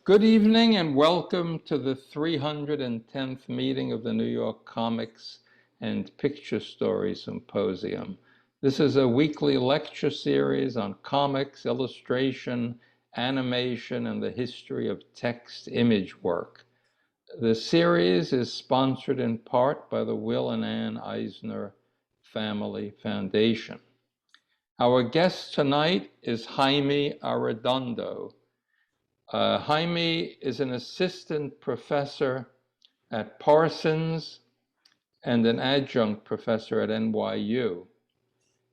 Good evening and welcome to the 310th meeting of the New York Comics and Picture Story Symposium. This is a weekly lecture series on comics, illustration, animation, and the history of text image work. The series is sponsored in part by the Will and Ann Eisner Family Foundation. Our guest tonight is Jaime Arredondo. Jaime is an assistant professor at Parsons and an adjunct professor at NYU.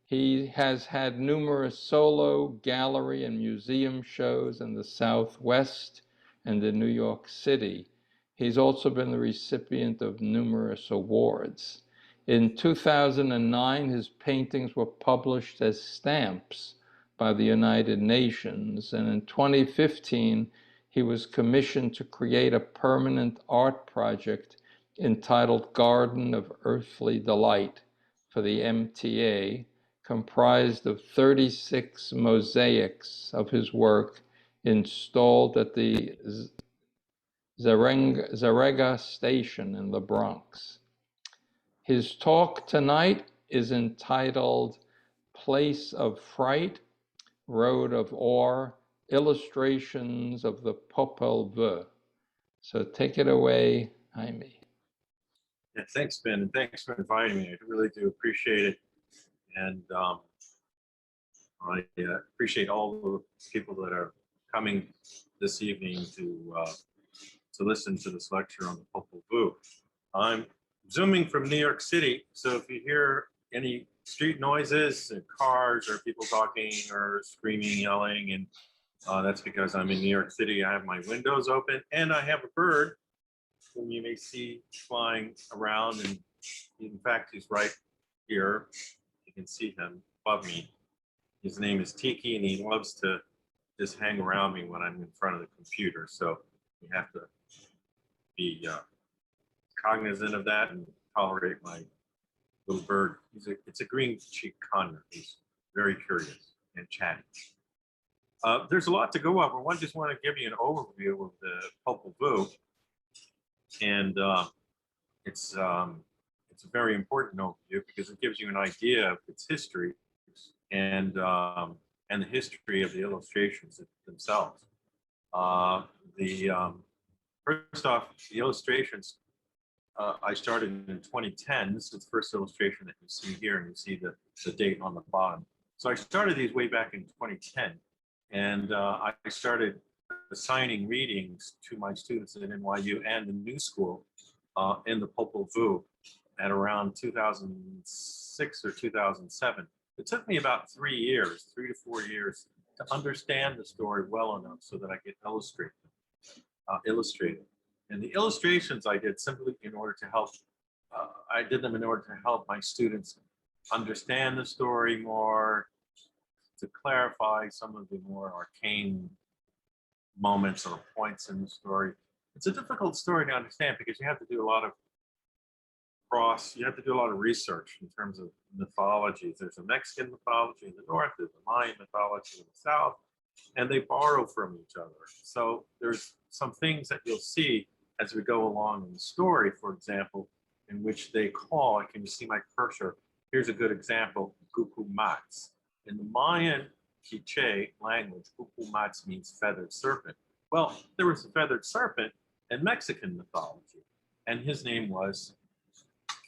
He has had numerous solo, gallery, and museum shows in the Southwest and in New York City. He's also been the recipient of numerous awards. In 2009, his paintings were published as stamps by the United Nations, and in 2015, he was commissioned to create a permanent art project entitled Garden of Earthly Delight for the MTA, comprised of 36 mosaics of his work installed at the Zarega station in the Bronx. His talk tonight is entitled Place of Fright, Road of Ore, Illustrations of the Popol Vuh. So take it away, Jaime. Yeah, thanks, Ben, and thanks for inviting me. I really do appreciate it. And I appreciate all the people that are coming this evening to listen to this lecture on the Popol Vuh. I'm zooming from New York City, so if you hear any street noises, cars, or people talking or screaming, yelling, and that's because I'm in New York City. I have my windows open, and I have a bird whom you may see flying around, and in fact, he's right here. You can see him above me. His name is Tiki, and he loves to just hang around me when I'm in front of the computer. So you have to be cognizant of that and tolerate my little bird. It's a green-cheeked conure. He's very curious and chatty. There's a lot to go over. I just want to give you an overview of the Popol Vuh, and it's a very important overview because it gives you an idea of its history and the history of the illustrations themselves. First off, the illustrations I started in 2010. This is the first illustration that you see here, and you see the date on the bottom. So I started these way back in 2010, and I started assigning readings to my students at NYU and the New School in the Popol Vuh at around 2006 or 2007. It took me about 3 to 4 years to understand the story well enough so that I could illustrate it. And the illustrations I did simply in order to help, I did them in order to help my students understand the story more, to clarify some of the more arcane moments or points in the story. It's a difficult story to understand because you have to do a lot of research in terms of mythologies. There's a Mexican mythology in the north, there's a Mayan mythology in the south, and they borrow from each other. So there's some things that you'll see as we go along in the story, for example, in which they call, can you see my cursor? Here's a good example, Cucumats. In the Mayan Quiche language, Cucumats means feathered serpent. Well, there was a feathered serpent in Mexican mythology, and his name was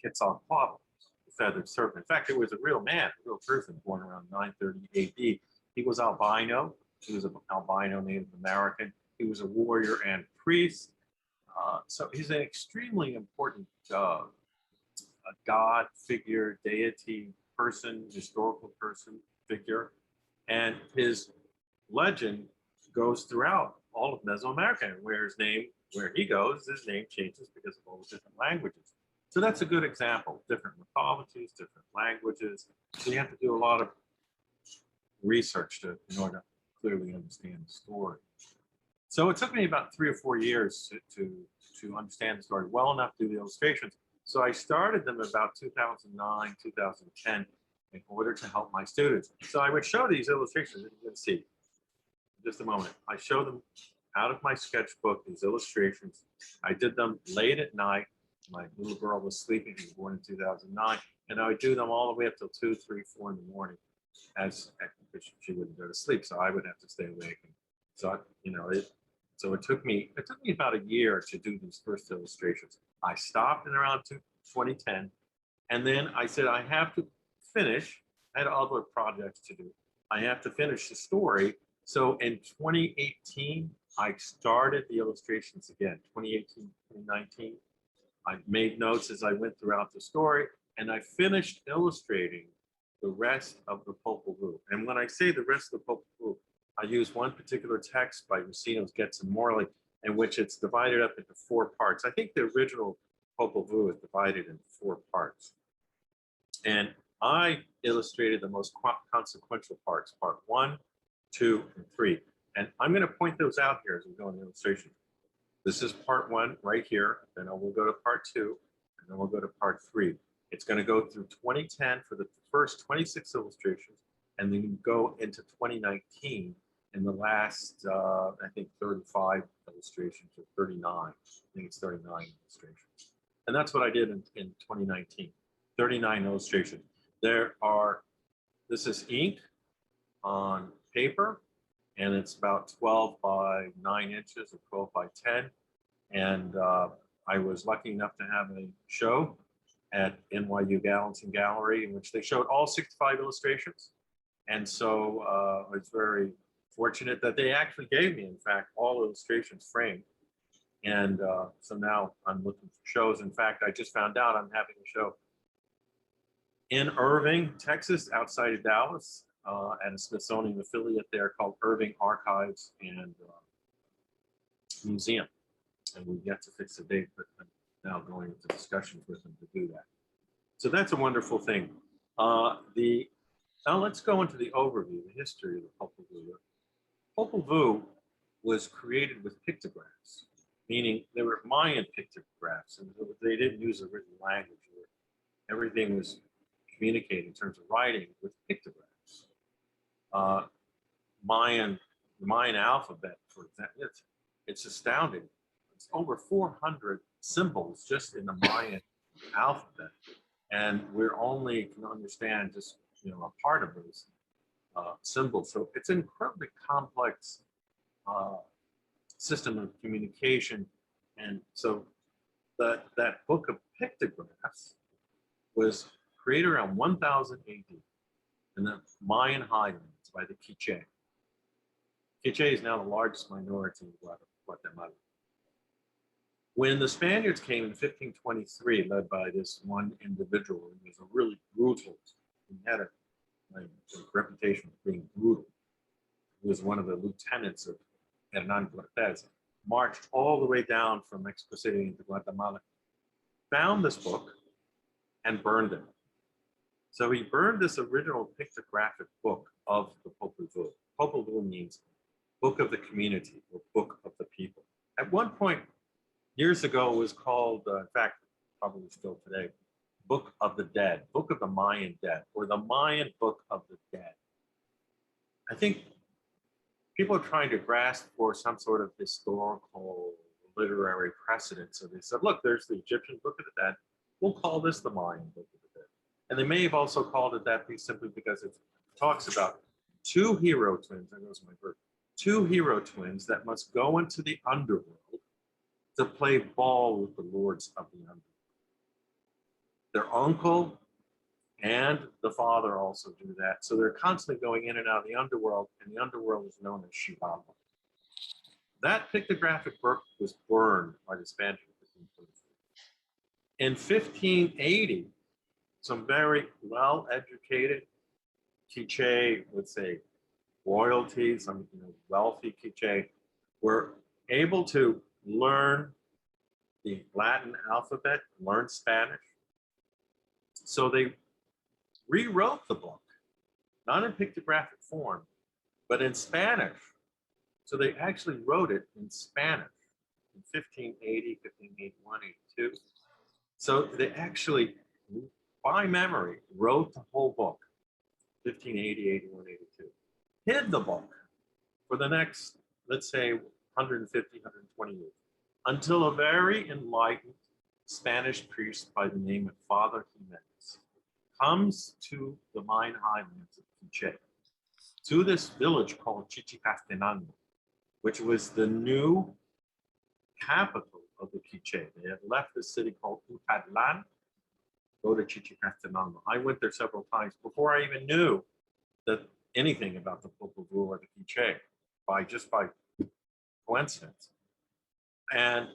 Quetzalcoatl, the feathered serpent. In fact, it was a real man, a real person, born around 930 AD. He was albino. He was an albino Native American. He was a warrior and priest. So he's an extremely important god figure, deity, person, historical person, figure. And his legend goes throughout all of Mesoamerica, where he goes, his name changes because of all the different languages. So that's a good example, different mythologies, different languages. So you have to do a lot of research in order to clearly understand the story. So it took me about 3 or 4 years to understand the story well enough to do the illustrations. So I started them about 2009, 2010 in order to help my students. So I would show these illustrations that you can see in just a moment. I show them out of my sketchbook, these illustrations. I did them late at night. My little girl was sleeping. She was born in 2009. And I would do them all the way up till 2, 3, 4 in the morning because she wouldn't go to sleep. So I would have to stay awake. And so, it took me about a year to do these first illustrations. I stopped in around 2010. And then I said, I have to finish. I had other projects to do. I have to finish the story. So in 2018, I started the illustrations again. 2018, 2019. I made notes as I went throughout the story, and I finished illustrating the rest of the Popol Vuh. And when I say the rest of the Popol Vuh, I use one particular text by Rusinos Getz and Morley, in which it's divided up into 4 parts. I think the original Popol Vuh is divided into 4 parts. And I illustrated the most consequential parts, part 1, 2, and 3. And I'm going to point those out here as we go in the illustration. This is part 1 right here. Then we'll go to part 2, and then we'll go to part 3. It's going to go through 2010 for the first 26 illustrations, and then go into 2019 in the last, I think, 35 illustrations, or 39. I think it's 39 illustrations. And that's what I did in 2019, 39 illustrations. This is ink on paper, and it's about 12 by 9 inches or 12 by 10. And I was lucky enough to have a show at NYU Gallatin Gallery in which they showed all 65 illustrations. And so I was very fortunate that they actually gave me, in fact, all illustrations framed. And so now I'm looking for shows. In fact, I just found out I'm having a show in Irving, Texas, outside of Dallas, at a Smithsonian affiliate there called Irving Archives and Museum. And we've yet to fix the date, but I'm now going into discussions with them to do that. So that's a wonderful thing. Now let's go into the overview, the history of the Popol Vuh. Popol Vuh was created with pictographs, meaning they were Mayan pictographs, and they didn't use a written language. Everything was communicated in terms of writing with pictographs. The Mayan alphabet, for example, it's astounding. It's over 400 symbols just in the Mayan alphabet, and we're only can understand just a part of those symbols. So it's an incredibly complex system of communication, and so that book of pictographs was created around 1000 AD in the Mayan highlands by the Quiche. Quiche is now the largest minority in Guatemala. When the Spaniards came in 1523, led by this one individual, who was a really brutal, he had a reputation of being brutal. He was one of the lieutenants of Hernan Cortez, marched all the way down from Mexico City into Guatemala, found this book, and burned it. So he burned this original pictographic book of the Popol Vuh. Popol Vuh means book of the community or book of the people. At one point, years ago, it was called, in fact, probably still today, Book of the Dead, Book of the Mayan Dead, or the Mayan Book of the Dead. I think people are trying to grasp for some sort of historical, literary precedent. So they said, look, there's the Egyptian Book of the Dead. We'll call this the Mayan Book of the Dead. And they may have also called it that simply because it talks about 2 hero twins, there goes my word, 2 hero twins that must go into the underworld to play ball with the lords of the underworld. Their uncle and the father also do that. So they're constantly going in and out of the underworld, and the underworld is known as Shibaba. That pictographic book was burned by the Spaniards in 1580. Some very well-educated Quiche, let's say royalty, some wealthy Quiche, were able to learn the Latin alphabet, learn Spanish. So they rewrote the book, not in pictographic form, but in Spanish. So they actually wrote it in Spanish in 1580, 1581, 82. So they actually, by memory, wrote the whole book, 1580, 81, 82. Hid the book for the next, let's say, 150, 120 years, until a very enlightened Spanish priest by the name of Father Jimenez comes to the Mayan highlands of Quiche, to this village called Chichicastenango, which was the new capital of the Quiche. They had left the city called Utatlan, go to Chichicastenango. I went there several times before I even knew that anything about the Popol Vuh or the Quiche, by coincidence. And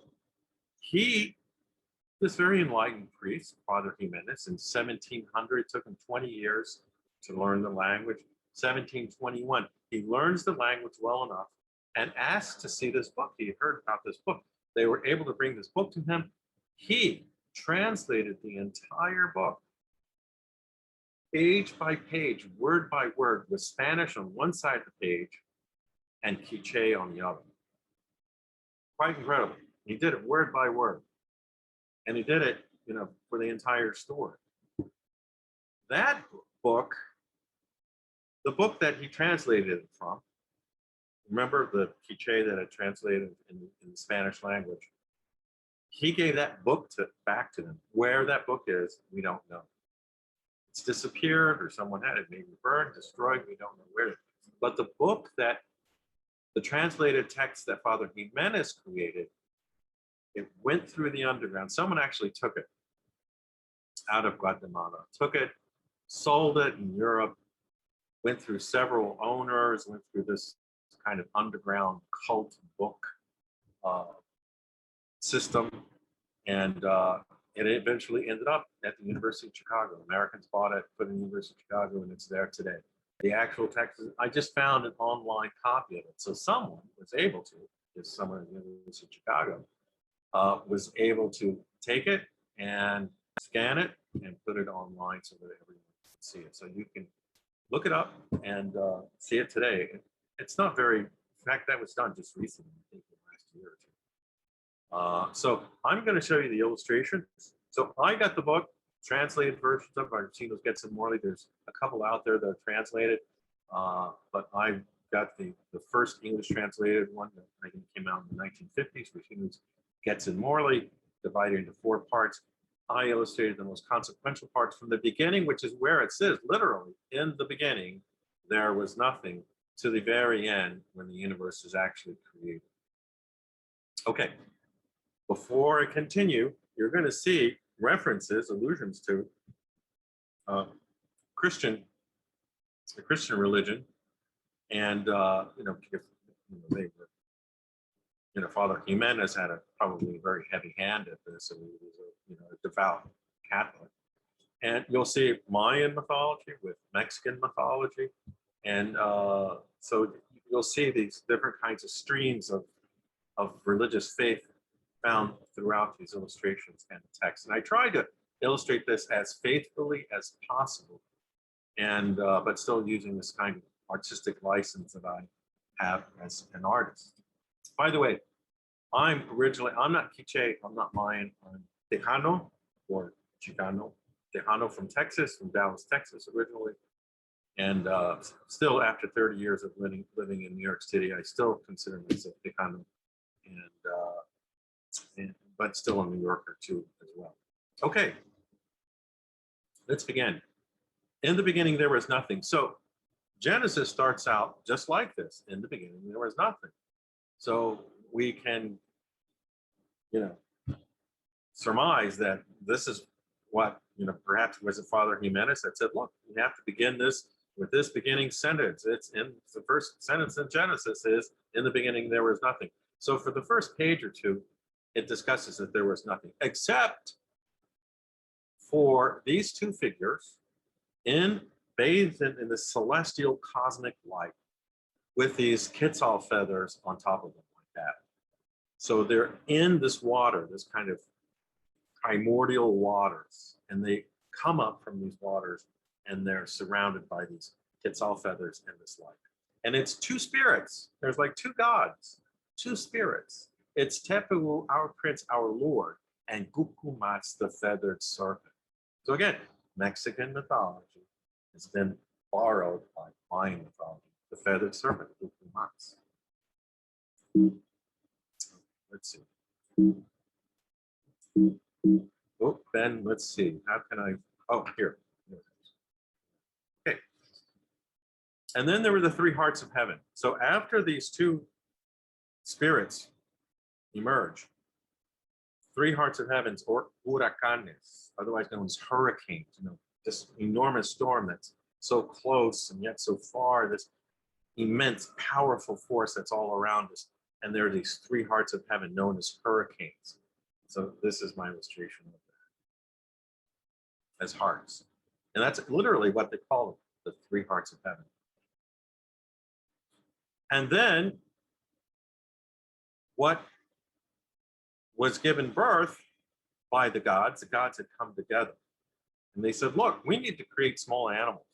this very enlightened priest, Father Jimenez, in 1700, it took him 20 years to learn the language. 1721, he learns the language well enough and asks to see this book. He heard about this book. They were able to bring this book to him. He translated the entire book, page by page, word by word, with Spanish on one side of the page and Quiche on the other. Quite incredible. He did it word by word. And he did it, for the entire story. That book, the book that he translated it from, remember the Quiche that had translated in the Spanish language, he gave that book back to them. Where that book is, we don't know. It's disappeared, or someone had it maybe burned, destroyed, we don't know where it is. But the book the translated text that Father Jimenez created, it went through the underground. Someone actually took it out of Guatemala, took it, sold it in Europe, went through several owners, went through this kind of underground cult book system, and it eventually ended up at the University of Chicago. Americans bought it, put it in the University of Chicago, and it's there today. The actual text, I just found an online copy of it. So someone was able to, if someone at the University of Chicago, was able to take it and scan it and put it online so that everyone can see it. So you can look it up and see it today. It's not very, in fact, that was done just recently, I think the last year or two. So I'm going to show you the illustrations. So I got the book, translated versions of it. I've seen those Getz and Morley. There's a couple out there that are translated, but I got the first English translated one that I think came out in the 1950s, which includes Getz and Morley, divided into 4 parts. I illustrated the most consequential parts from the beginning, which is where it says literally, in the beginning, there was nothing, to the very end, when the universe is actually created. Okay, before I continue, you're going to see references, allusions to the Christian religion, and Father Jimenez had probably a very heavy hand at this, and he was a devout Catholic. And you'll see Mayan mythology with Mexican mythology, and so you'll see these different kinds of streams of religious faith found throughout these illustrations and the text. And I tried to illustrate this as faithfully as possible, and but still using this kind of artistic license that I have as an artist. By the way, I'm not Quiche, I'm not Mayan, I'm Tejano or Chicano. Tejano from Texas, from Dallas, Texas originally. And still, after 30 years of living in New York City, I still consider myself Tejano, but still a New Yorker too as well. Okay, let's begin. In the beginning, there was nothing. So Genesis starts out just like this. In the beginning, there was nothing. So we can, surmise that this is what, perhaps was it Father Jimenez that said, look, we have to begin this with this beginning sentence. It's in the first sentence in Genesis is, in the beginning, there was nothing. So for the first page or two, it discusses that there was nothing, except for these 2 figures bathed in the celestial cosmic light with these Quetzal feathers on top of them like that. So they're in this water, this kind of primordial waters, and they come up from these waters and they're surrounded by these Quetzal feathers and this light. And it's 2 spirits. There's like 2 gods, 2 spirits. It's Tepu, our prince, our lord, and Gucumatz, the feathered serpent. So again, Mexican mythology has been borrowed by Mayan mythology. The feathered serpent, Gucumatz. Oh, Ben, let's see. How can I? Oh, here. Okay. And then there were the three hearts of heaven. So after these two spirits emerge, three hearts of heavens, or huracanes, otherwise known as hurricanes, this enormous storm that's so close and yet so far, this immense, powerful force that's all around us. And there are these three hearts of heaven known as hurricanes. So this is my illustration of that, as hearts. And that's literally what they call them, the three hearts of heaven. And then what was given birth by the gods had come together. And they said, look, we need to create small animals.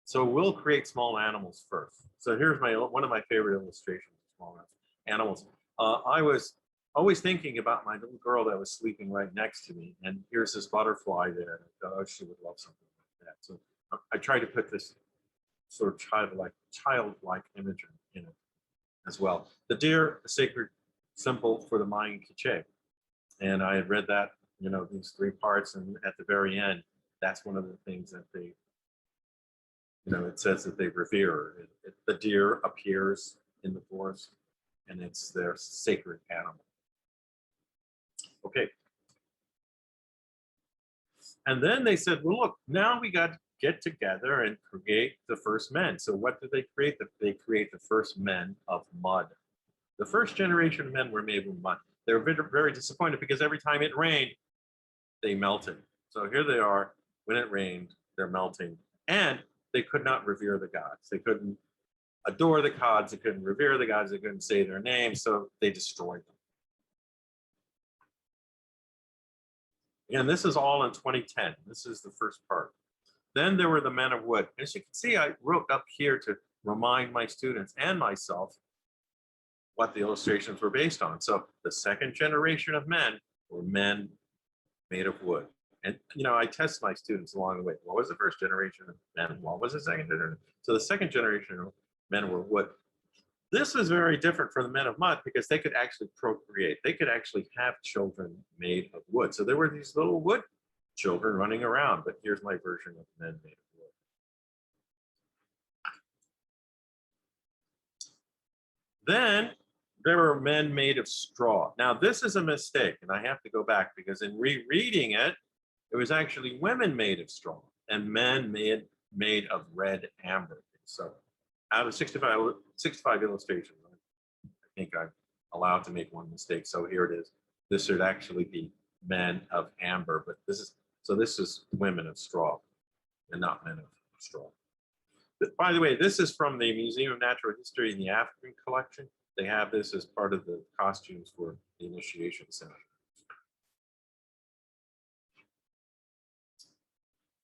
So we'll create small animals first. So here's one of my favorite illustrations of small animals. I was always thinking about my little girl that was sleeping right next to me. And here's this butterfly there. Oh, she would love something like that. So I tried to put this sort of childlike image in it as well. The deer, a sacred symbol for the Mayan Quiche. And I had read that, these three parts, and at the very end, that's one of the things that they, it says that they revere. The deer appears in the forest, and it's their sacred animal. Okay. And then they said, well, look, now we got to get together and create the first men. So what did they create? They create the first men of mud. The first generation of men were made of mud. They were very, very disappointed because every time it rained, they melted. So here they are, when it rained, they're melting. And they could not revere the gods. They couldn't adore the gods. They couldn't revere the gods. They couldn't say their names. So they destroyed them. And this is all in 2010. This is the first part. Then there were the men of wood. As you can see, I wrote up here to remind my students and myself what the illustrations were based on. So the second generation of men were men made of wood. And, I test my students along the way. What was the first generation of men? What was the second generation? So the second generation of men were wood. This was very different from the men of mud because they could actually procreate. They could actually have children made of wood. So there were these little wood children running around, but here's my version of men made of wood. Then there were men made of straw. Now this is a mistake, and I have to go back because in rereading it, it was actually women made of straw and men made of red amber. So out of 65 illustrations, I think I'm allowed to make one mistake. So here it is. This should actually be men of amber, but this is women of straw and not men of straw. But by the way, this is from the Museum of Natural History in the African collection. They have this as part of the costumes for the initiation ceremony.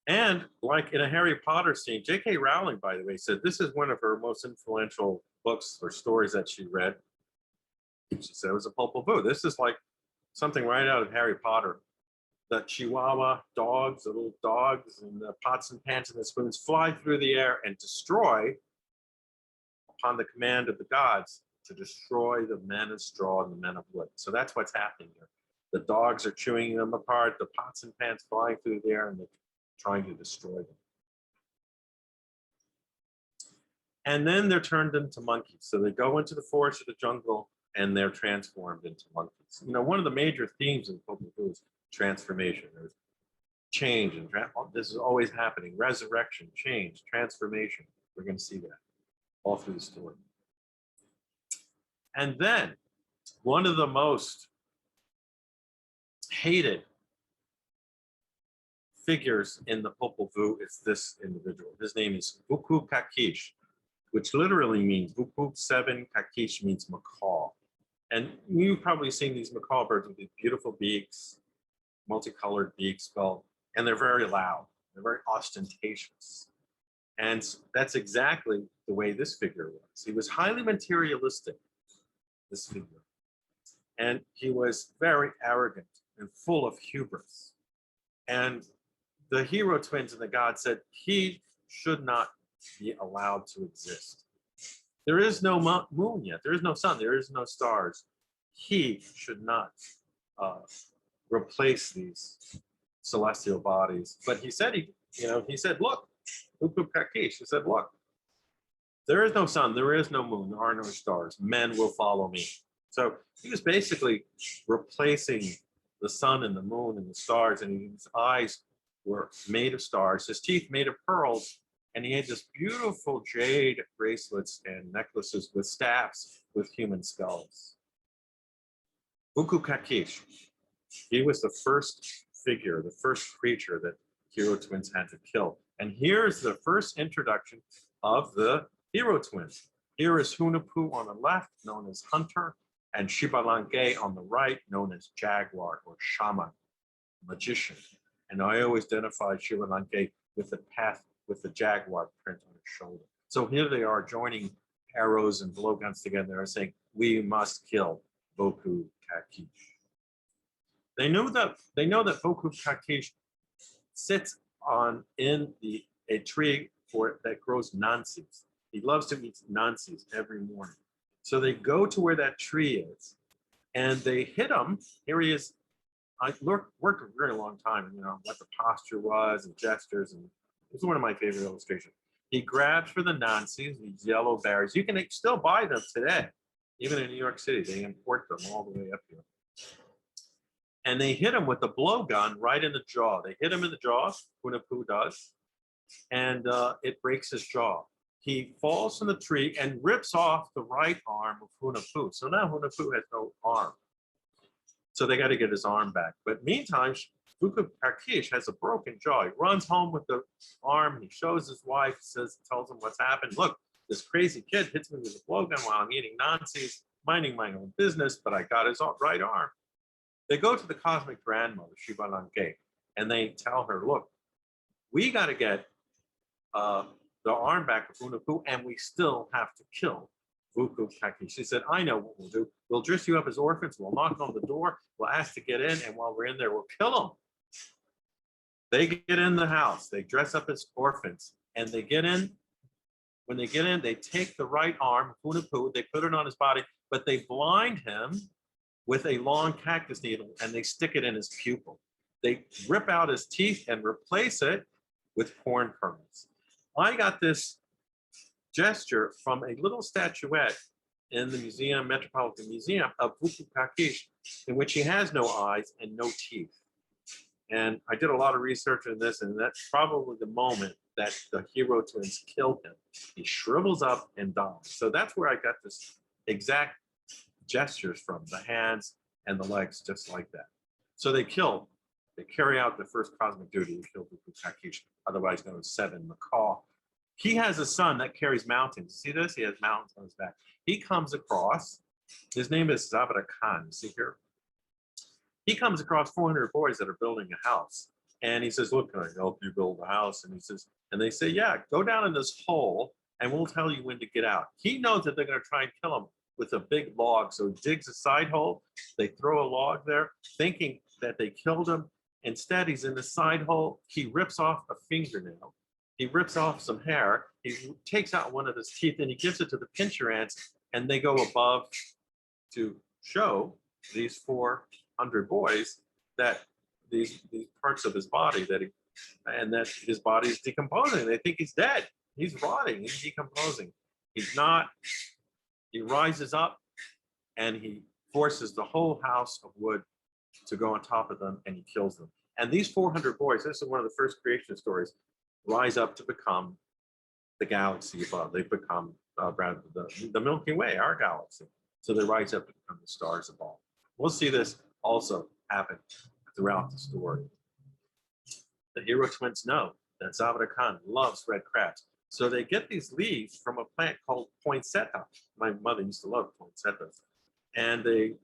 And like in a Harry Potter scene, J.K. Rowling, by the way, said this is one of her most influential books or stories that she read. She said it was a Popol Vuh. This is like something right out of Harry Potter. The Chihuahua dogs, the little dogs, and the pots and pans and the spoons fly through the air and destroy, upon the command of the gods, to destroy the men of straw and the men of wood. So that's what's happening here. The dogs are chewing them apart, the pots and pans flying through the air, and they're trying to destroy them. And then they're turned into monkeys. So they go into the forest or the jungle and they're transformed into monkeys. One of the major themes in Popol Vuh is transformation. There's change, and this is always happening. Resurrection, change, transformation. We're going to see that all through the story. And then one of the most hated figures in the Popol Vuh is this individual. His name is Vuku Kakish, which literally means Vuku 7, Kakish means macaw. And you've probably seen these macaw birds with these beautiful beaks, multicolored beaks, and they're very loud. They're very ostentatious. And that's exactly the way this figure was. He was highly materialistic, this figure. And he was very arrogant and full of hubris. And the hero twins and the god said he should not be allowed to exist. There is no moon yet. There is no sun. There is no stars. he should not replace these celestial bodies. But he said, he said, look, Vuku Kakish, he said, look, there is no sun, there is no moon, there are no stars. Men will follow me. So he was basically replacing the sun and the moon and the stars, and his eyes were made of stars, his teeth made of pearls, and he had this beautiful jade bracelets and necklaces with staffs with human skulls. Vuku Kakish, he was the first figure, the first creature that hero twins had to kill. And here's the first introduction of the hero twins. Here is Hunahpu on the left, known as Hunter, and Shibalange on the right, known as Jaguar or Shaman, magician. And I always identify Shibalange with the path, with the jaguar print on his shoulder. So here they are joining arrows and blowguns together and saying, we must kill Vuku Kakish. They know that Vuku Kakish sits in a tree that grows nansis. He loves to eat nansis every morning. So they go to where that tree is, and they hit him. Here he is. I worked a very long time, what the posture was and gestures, and it was one of my favorite illustrations. He grabs for the nansis, these yellow berries. You can still buy them today, even in New York City. They import them all the way up here. And they hit him with the blowgun right in the jaw. They hit him in the jaw, Hunahpu does, and it breaks his jaw. He falls from the tree and rips off the right arm of Hunahpu. So now Hunahpu has no arm. So they got to get his arm back. But meantime, Vuku Kakish has a broken jaw. He runs home with the arm. He shows his wife, tells him what's happened. Look, this crazy kid hits me with a blowgun while I'm eating nansis, minding my own business, but I got his right arm. They go to the cosmic grandmother, Shibalange, and they tell her, look, we got to get the arm back of Hunahpu, and we still have to kill Vuku Kakish. She said, I know what we'll do. We'll dress you up as orphans. We'll knock on the door. We'll ask to get in. And while we're in there, we'll kill them. They get in the house. They dress up as orphans. And they get in. When they get in, they take the right arm of Hunahpu. They put it on his body. But they blind him with a long cactus needle. And they stick it in his pupil. They rip out his teeth and replace it with corn kernels. I got this gesture from a little statuette in the museum, Metropolitan Museum of Vuku Kakish, in which he has no eyes and no teeth. And I did a lot of research on this, and that's probably the moment that the hero twins killed him. He shrivels up and dies. So that's where I got this exact gestures from, the hands and the legs, just like that. So they carry out the first cosmic duty to kill Vuku Kakish, otherwise known as Seven Macaw. He has a son that carries mountains. See this? He has mountains on his back. He comes across, his name is Zabara Khan, see here? He comes across 400 boys that are building a house. And he says, look, can I help you build a house? And he says, and they say, yeah, go down in this hole and we'll tell you when to get out. He knows that they're going to try and kill him with a big log. So he digs a side hole. They throw a log there, thinking that they killed him. Instead, he's in the side hole. He rips off a fingernail. He rips off some hair. He takes out one of his teeth and he gives it to the pincher ants, and they go above to show these 400 boys that these parts of his body that his body is decomposing. They think he's dead. He's rotting. He's decomposing. He's not. He rises up and he forces the whole house of wood to go on top of them, and he kills them. And these 400 boys, this is one of the first creation stories, rise up to become the galaxy above. They become the Milky Way, our galaxy. So they rise up to become the stars above. We'll see this also happen throughout the story. The hero twins know that Zabara Khan loves red crabs. So they get these leaves from a plant called poinsettia. My mother used to love poinsettias. And they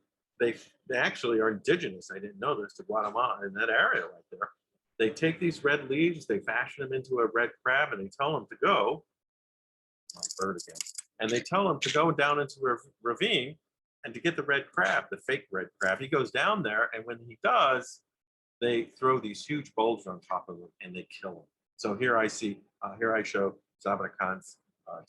actually are indigenous. I didn't know this, to Guatemala, in that area right there. They take these red leaves, they fashion them into a red crab, and they tell them to go, my bird again, and they tell him to go down into a ravine and to get the red crab, the fake red crab. He goes down there, and when he does, they throw these huge boulders on top of him and they kill him. So here I show Zabara Khan's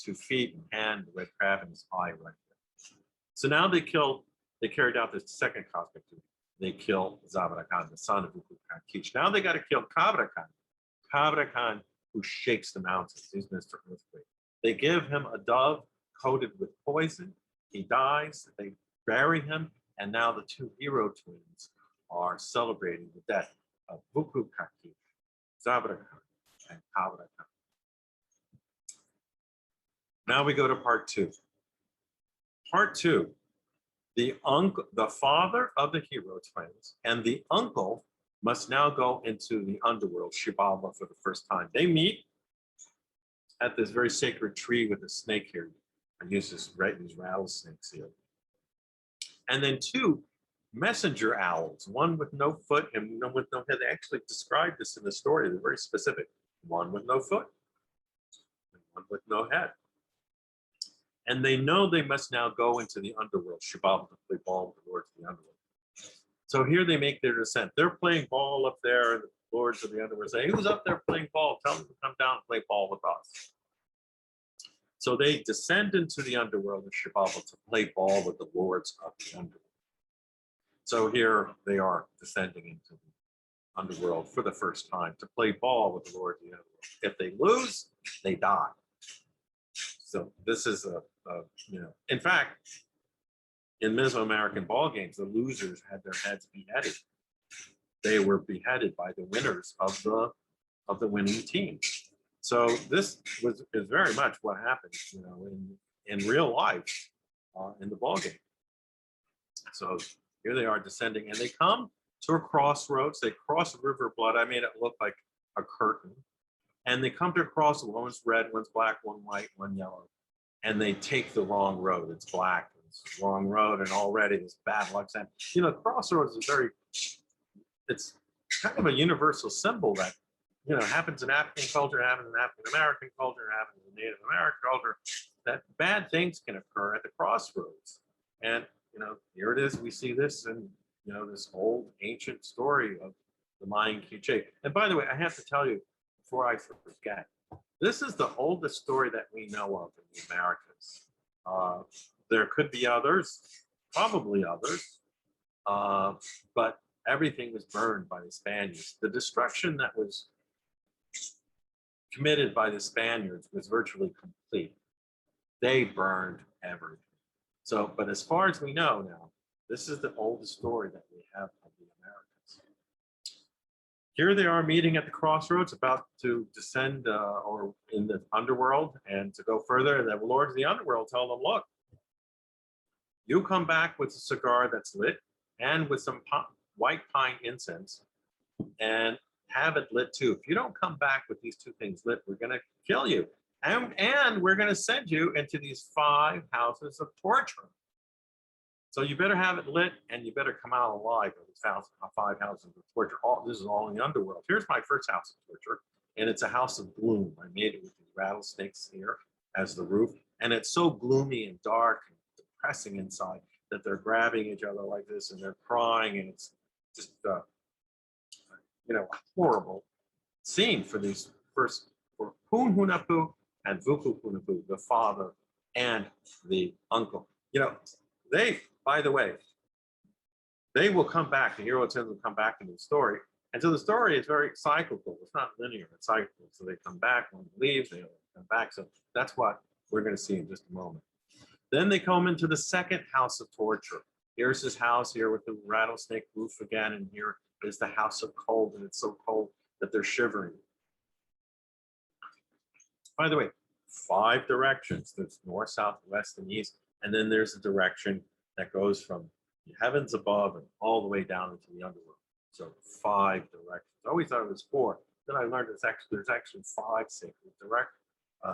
2 feet and hand, the red crab, and his eye right there. So now they kill they carried out the second cosmic duty. They kill Zabra Khan, the son of Vuku Khan Kish. Now they got to kill Kabra Khan. Kabra Khan, who shakes the mountains. He's Mr. Earthquake. They give him a dove coated with poison. He dies. They bury him. And now the two hero twins are celebrating the death of Vuku Khan Kish, Zabra Khan, and Kabra Khan. Now we go to part two. Part two, the father of the hero twins and the uncle must now go into the underworld, Shibaba, for the first time. They meet at this very sacred tree with a snake here. I use these rattlesnakes here. And then two messenger owls, one with no foot and one with no head. They actually describe this in the story. They're very specific. One with no foot and one with no head. And they know they must now go into the underworld, Shibaba, to play ball with the lords of the underworld. So here they make their descent. They're playing ball up there, and the lords of the underworld say, who's up there playing ball? Tell them to come down and play ball with us. So they descend into the underworld of Shibaba to play ball with the lords of the underworld. So here they are descending into the underworld for the first time to play ball with the lords of the underworld. If they lose, they die. So this is in fact, in Mesoamerican ball games, the losers had their heads beheaded. They were beheaded by the winners of the winning team. So this is very much what happens, in real life in the ball game. So here they are descending, and they come to a crossroads. They cross River Blood. I made it look like a curtain. And they come to a crossroads. One's red, one's black, one white, one yellow. And they take the wrong road. It's black. It's the wrong road, and already this bad luck's happening. Crossroads is it's kind of a universal symbol that, happens in African culture, happens in African American culture, happens in Native American culture, that bad things can occur at the crossroads. And, here it is. We see this in, this old ancient story of the Mayan Quiche. And by the way, I have to tell you, before I forget, this is the oldest story that we know of in the Americas. There could be others, probably others, but everything was burned by the Spaniards. The destruction that was committed by the Spaniards was virtually complete. They burned everything. So, but as far as we know now, this is the oldest story that we have of the Americas. Here they are meeting at the crossroads, about to descend or in the underworld and to go further. And the lords of the underworld tell them, look, you come back with a cigar that's lit and with some white pine incense and have it lit too. If you don't come back with these two things lit, we're going to kill you. And we're going to send you into these 5 houses of torture. So you better have it lit, and you better come out alive of these 5 houses of torture. This is all in the underworld. Here's my first house of torture, and it's a house of gloom. I made it with these rattlesnakes here as the roof, and it's so gloomy and dark and depressing inside that they're grabbing each other like this, and they're crying, and it's just a horrible scene for these for Hun Hunappu and Vuku Hunappu, the father and the uncle. By the way, they will come back. The hero twins will come back into the story. And so the story is very cyclical. It's not linear, it's cyclical. So they come back, one leaves, they come back. So that's what we're going to see in just a moment. Then they come into the second house of torture. Here's this house here with the rattlesnake roof again. And here is the house of cold. And it's so cold that they're shivering. By the way, 5 directions. There's north, south, west, and east. And then there's a direction that goes from the heavens above and all the way down into the underworld. So 5 directions. I always thought it was 4. Then I learned there's actually 5 sacred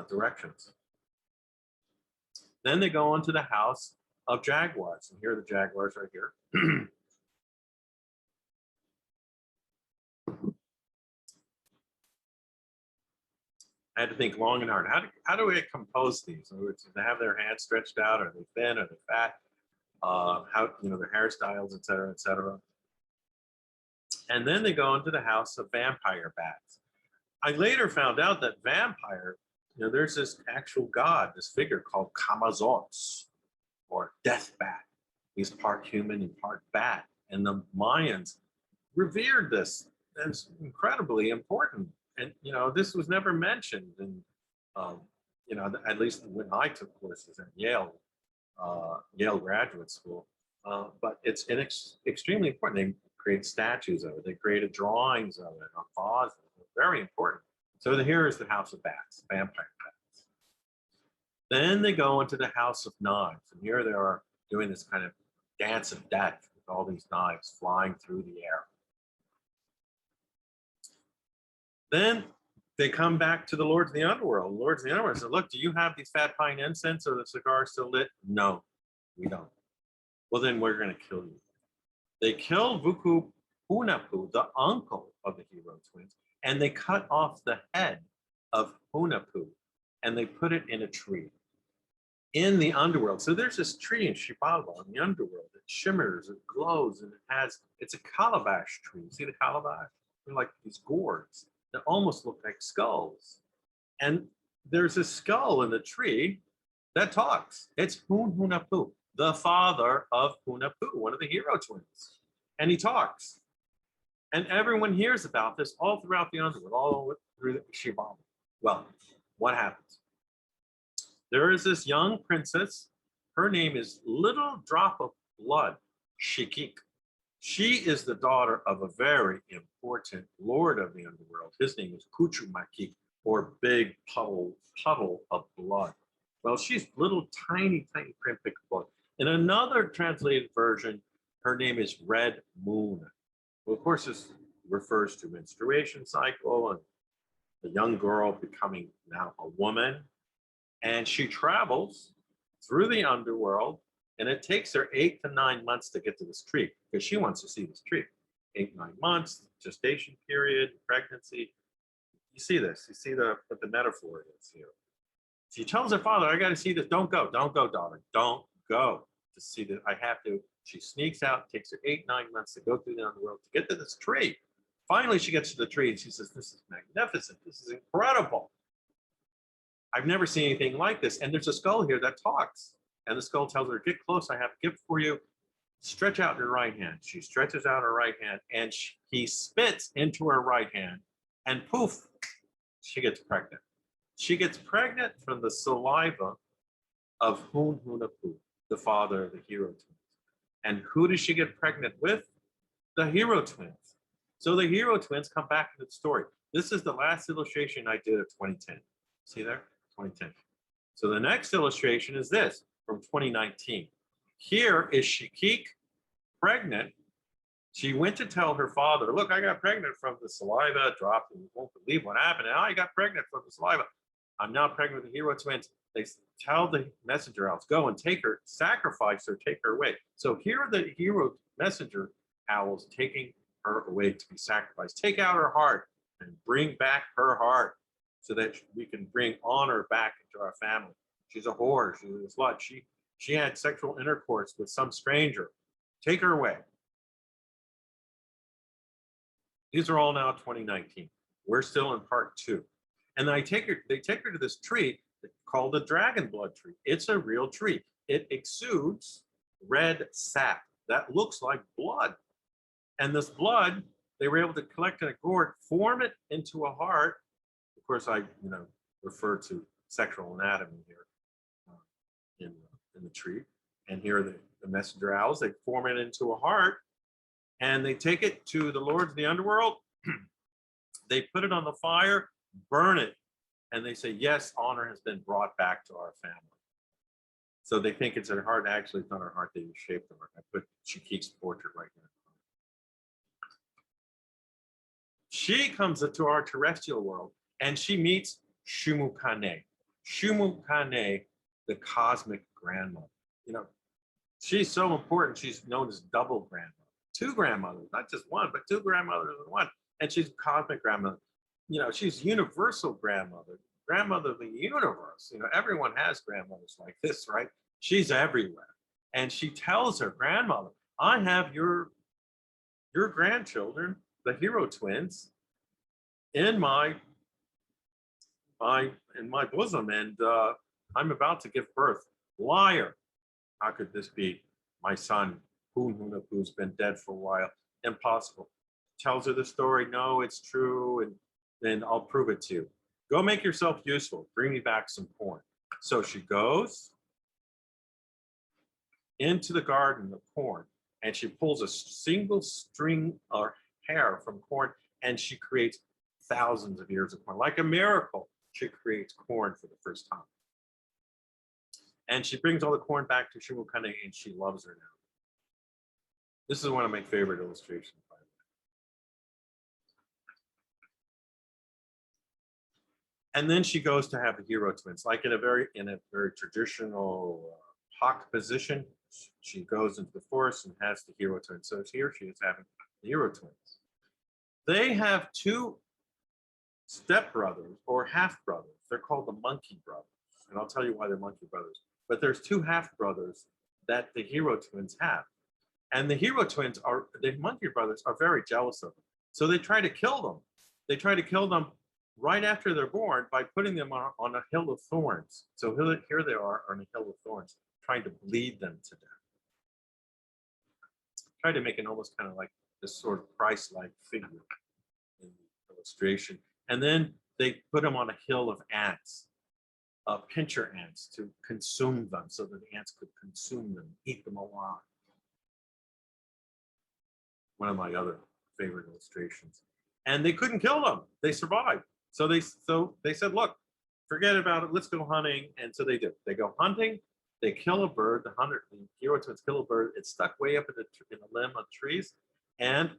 directions. Then they go into the house of jaguars. And here are the jaguars right here. I had to think long and hard. How do we compose these? Do they have their hands stretched out? Are they thin? Are they fat? How their hairstyles, et cetera, et cetera. And then they go into the house of vampire bats. I later found out that vampire, there's this actual god, this figure called Kamazots, or death bat. He's part human and part bat. And the Mayans revered this as incredibly important. And, this was never mentioned. And, at least when I took courses at Yale Graduate School. But it's extremely important. They create statues of it. They created drawings of it on vases. Very important. So here is the House of Bats, vampire bats. Then they go into the House of Knives. And here they are doing this kind of dance of death with all these knives flying through the air. Then they come back to the Lords of the Underworld. The Lords of the Underworld say, look, do you have these fat pine incense or the cigars still lit? No, we don't. Well, then we're going to kill you. They kill Vuku Hunapu, the uncle of the hero twins, and they cut off the head of Hunapu and they put it in a tree in the underworld. So there's this tree in Shibaba in the underworld that shimmers, it glows, and it's a calabash tree. See the calabash? They're like these gourds that almost look like skulls. And there's a skull in the tree that talks. It's Hunapu, the father of Hunapu, one of the hero twins. And he talks. And everyone hears about this all throughout the underworld, all through Shibaba. Well, what happens? There is this young princess. Her name is Little Drop of Blood, Shikik. She is the daughter of a very important lord of the underworld. His name is Kuchumaki, or Big Puddle of Blood. Well, she's little tiny pinprick of blood. In another translated version, her name is Red Moon. Well, of course, this refers to menstruation cycle and the young girl becoming now a woman. And she travels through the underworld, and it takes her 8 to 9 months to get to this tree because she wants to see this tree. 8, 9 months, gestation period, pregnancy. You see this. You see what the metaphor is here. She tells her father, I got to see this. Don't go, daughter. Don't go to see this. I have to. She sneaks out, takes her 8, 9 months to go through the underworld to get to this tree. Finally, she gets to the tree and she says, this is magnificent. This is incredible. I've never seen anything like this. And there's a skull here that talks. And the skull tells her, get close, I have a gift for you. Stretch out your right hand. She stretches out her right hand and he spits into her right hand and poof, she gets pregnant. She gets pregnant from the saliva of Hunapu, the father of the hero twins. And who does she get pregnant with? The hero twins. So the hero twins come back into the story. This is the last illustration I did of 2010. See there? 2010. So the next illustration is this from 2019. Here is Shikik pregnant. She went to tell her father, look, I got pregnant from the saliva dropped, and you won't believe what happened. And I got pregnant from the saliva. I'm now pregnant with the hero twins. They tell the messenger owls, go and take her, sacrifice her, take her away. So here are the hero messenger owls taking her away to be sacrificed. Take out her heart and bring back her heart so that we can bring honor back into our family. She's a whore, she's a slut. She had sexual intercourse with some stranger. Take her away. These are all now 2019. We're still in part 2. And they take her to this tree called the dragon blood tree. It's a real tree. It exudes red sap that looks like blood. And this blood, they were able to collect in a gourd, form it into a heart. Of course, I refer to sexual anatomy here in the tree. And here are the messenger owls. They form it into a heart, and they take it to the lords of the underworld. They put it on the fire, burn it, and they say, yes, honor has been brought back to our family. So they think it's her heart. Actually, it's not her heart. They shaped the heart. I put Shikik's portrait right here. She comes into our terrestrial world, and she meets Shumukane. Shumukane, the cosmic grandmother. She's so important. She's known as double grandmother. 2 grandmothers, not just one, but 2 grandmothers in one. And she's cosmic grandmother. She's universal grandmother, grandmother of the universe. Everyone has grandmothers like this, right? She's everywhere. And she tells her grandmother, I have your grandchildren, the hero twins, in my bosom, and I'm about to give birth. Liar. How could this be? my son, who's been dead for a while. Impossible. Tells her the story. No, it's true. And then I'll prove it to you. Go make yourself useful. Bring me back some corn. So she goes into the garden of corn and she pulls a single string or hair from corn and she creates thousands of ears of corn. Like a miracle, she creates corn for the first time. And she brings all the corn back to Shimukane and she loves her now. This is one of my favorite illustrations. And then she goes to have the hero twins, like in a very traditional hawk position. She goes into the forest and has the hero twins. So here she is having the hero twins. They have two stepbrothers or half brothers. They're called the monkey brothers. And I'll tell you why they're monkey brothers. But there's two half brothers that the hero twins have. And the hero twins the monkey brothers are very jealous of them. So they try to kill them. They try to kill them right after they're born by putting them on a hill of thorns. So here they are on a hill of thorns, trying to bleed them to death. Try to make it almost kind of like this sort of Christ-like figure in the illustration. And then they put them on a hill of ants, pincher ants, to consume them so that the ants could consume them, eat them alive. One of my other favorite illustrations. And they couldn't kill them. They survived. So they said, look, forget about it. Let's go hunting. And so they do. They go hunting. They kill a bird. The hero twins kill a bird. It's stuck way up in the limb of trees. And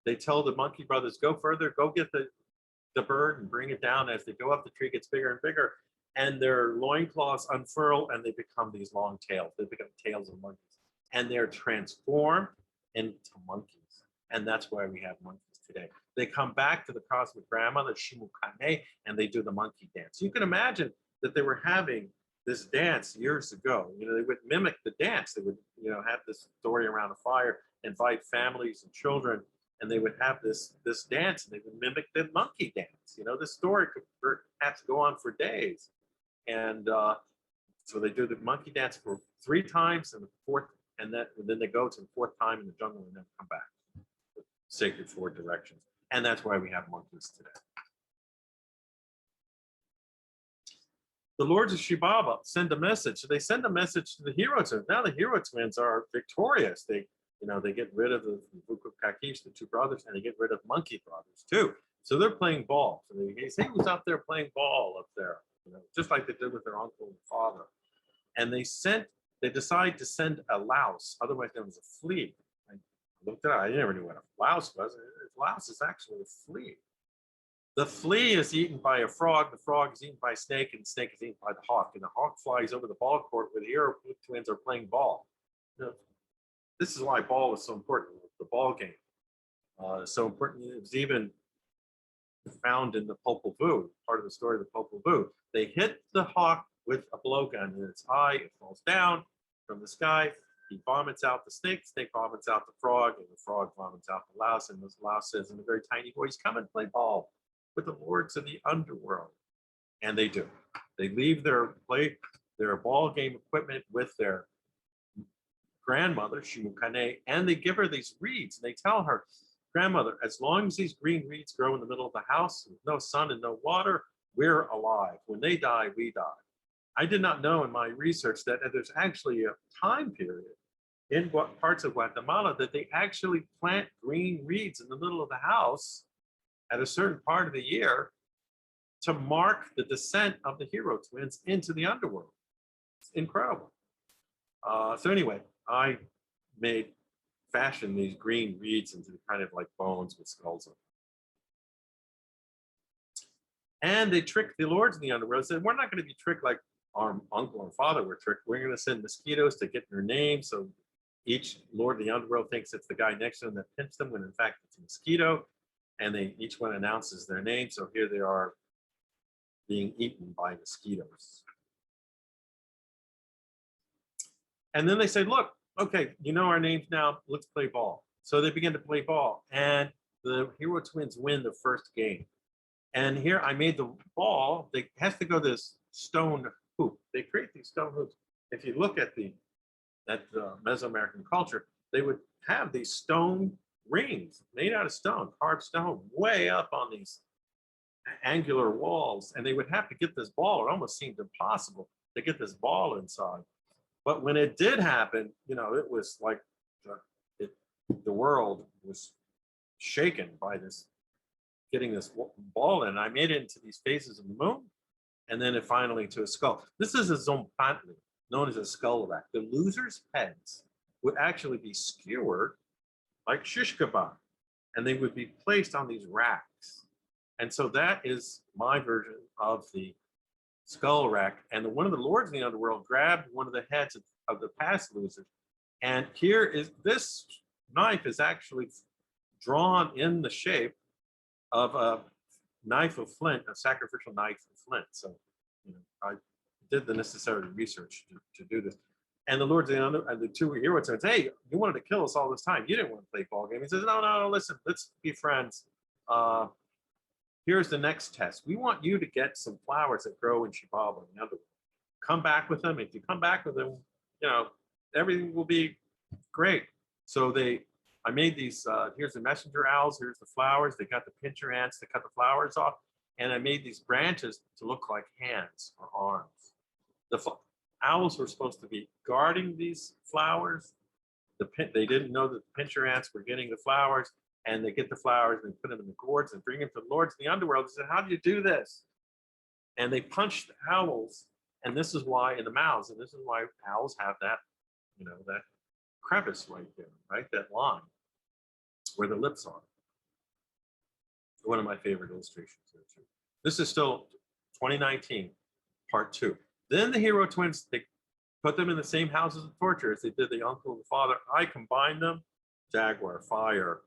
they tell the monkey brothers, go further, go get the bird and bring it down. As they go up, the tree gets bigger and bigger. And their loincloths unfurl and they become these long tails. They become tails of monkeys. And they're transformed into monkeys. And that's why we have monkeys today. They come back to the cosmic grandmother, Shimukane, and they do the monkey dance. You can imagine that they were having this dance years ago. You know, they would mimic the dance. They would, have this story around a fire, invite families and children, and they would have this dance, and they would mimic the monkey dance. You know, this story could perhaps go on for days. And so they do the monkey dance for 3 times, and the fourth, and then they go to the 4th time in the jungle and then come back. Sacred 4 directions. And that's why we have monkeys today. The lords of Shibaba send a message. So they send a message to the hero twins. Now the hero twins are victorious. They get rid of the Vukukakish, the 2 brothers, and they get rid of monkey brothers too. So they're playing ball. So they say, who's out there playing ball up there? Just like they did with their uncle and father. And they decide to send a louse, otherwise known as a flea. I looked it up. I never knew what a louse was. A louse is actually a flea. The flea is eaten by a frog. The frog is eaten by a snake, and the snake is eaten by the hawk. And the hawk flies over the ball court where the hero twins are playing ball. This is why ball is so important. The ball game so important. It was even found in the Popol Vuh, part of the story of the Popol Vuh. They hit the hawk with a blowgun in its eye. It falls down from the sky. He vomits out the snake vomits out the frog, and the frog vomits out the louse. And the louse says in a very tiny voice, come and play ball with the lords of the underworld. And they do. They leave their ball game equipment with their grandmother, Shimukane, and they give her these reeds. And they tell her, grandmother, as long as these green reeds grow in the middle of the house, with no sun and no water, we're alive. When they die, we die. I did not know in my research that there's actually a time period in parts of Guatemala that they actually plant green reeds in the middle of the house at a certain part of the year to mark the descent of the hero twins into the underworld. It's incredible. So anyway, I fashioned these green reeds into kind of like bones with skulls on them. And they tricked the lords in the underworld. Said, we're not going to be tricked like our uncle and father were tricked. We're going to send mosquitoes to get their name. So each lord of the underworld thinks it's the guy next to them that pinched them, when in fact it's a mosquito. And each one announces their name. So here they are being eaten by mosquitoes. And then they say, look, okay, you know our names now, let's play ball. So they begin to play ball, and the hero twins win the first game. And here I made the ball, it has to go this stone hoop. They create these stone hoops. If you look at the that Mesoamerican culture, they would have these stone rings made out of stone, carved stone, way up on these angular walls, and they would have to get this ball. It almost seemed impossible to get this ball inside. But when it did happen, it was like the world was shaken by this, getting this ball in. I made it into these phases of the moon, and then it finally to a skull. This is a zompantli, known as a skull rack. The losers' heads would actually be skewered like shish kebab, and they would be placed on these racks. And so that is my version of the skull rack. And one of the lords in the underworld grabbed one of the heads of the past losers. And here is this knife is actually drawn in the shape of a knife of flint, a sacrificial knife of flint. So, I did the necessary research to do this. And the lords and the two heroes said, "Hey, you wanted to kill us all this time. You didn't want to play ball game." He says, "No, listen, let's be friends. Here's the next test. We want you to get some flowers that grow in Shibaba in the underworld. Come back with them. If you come back with them, everything will be great." So I made these, here's the messenger owls, here's the flowers. They got the pincher ants to cut the flowers off. And I made these branches to look like hands or arms. The owls were supposed to be guarding these flowers. They didn't know that the pincher ants were getting the flowers, and they get the flowers and put them in the gourds and bring them to the lords of the underworld. They said, "How do you do this?" And they punched the owls, and this is why in the mouths, and this is why owls have that, that crevice right there, right? That line where the lips are. One of my favorite illustrations there too. This is still 2019, part 2. Then the hero twins, they put them in the same houses of torture as they did the uncle and the father. I combined them, jaguar, fire,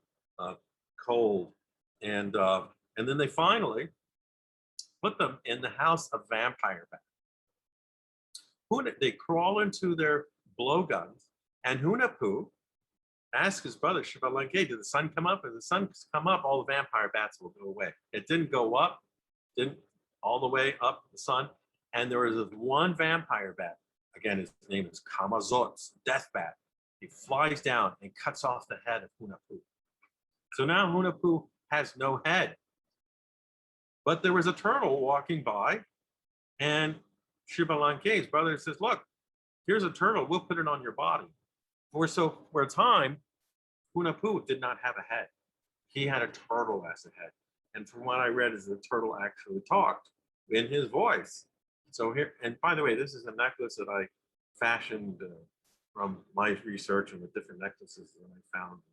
cold, and then they finally put them in the house of vampire bats. They crawl into their blowguns, and Hunahpu asks his brother Shivalange, "Did the sun come up? If the sun come up, all the vampire bats will go away." It didn't go up, didn't all the way up the sun, and there was this one vampire bat. Again, his name is Kamazot's death bat. He flies down and cuts off the head of Hunahpu. So now Hunahpu has no head. But there was a turtle walking by, and Shivalange's brother says, "Look, here's a turtle. We'll put it on your body." For a time, Hunahpu did not have a head. He had a turtle as a head. And from what I read, is the turtle actually talked in his voice. So here, and by the way, this is a necklace that I fashioned from my research and the different necklaces that I found in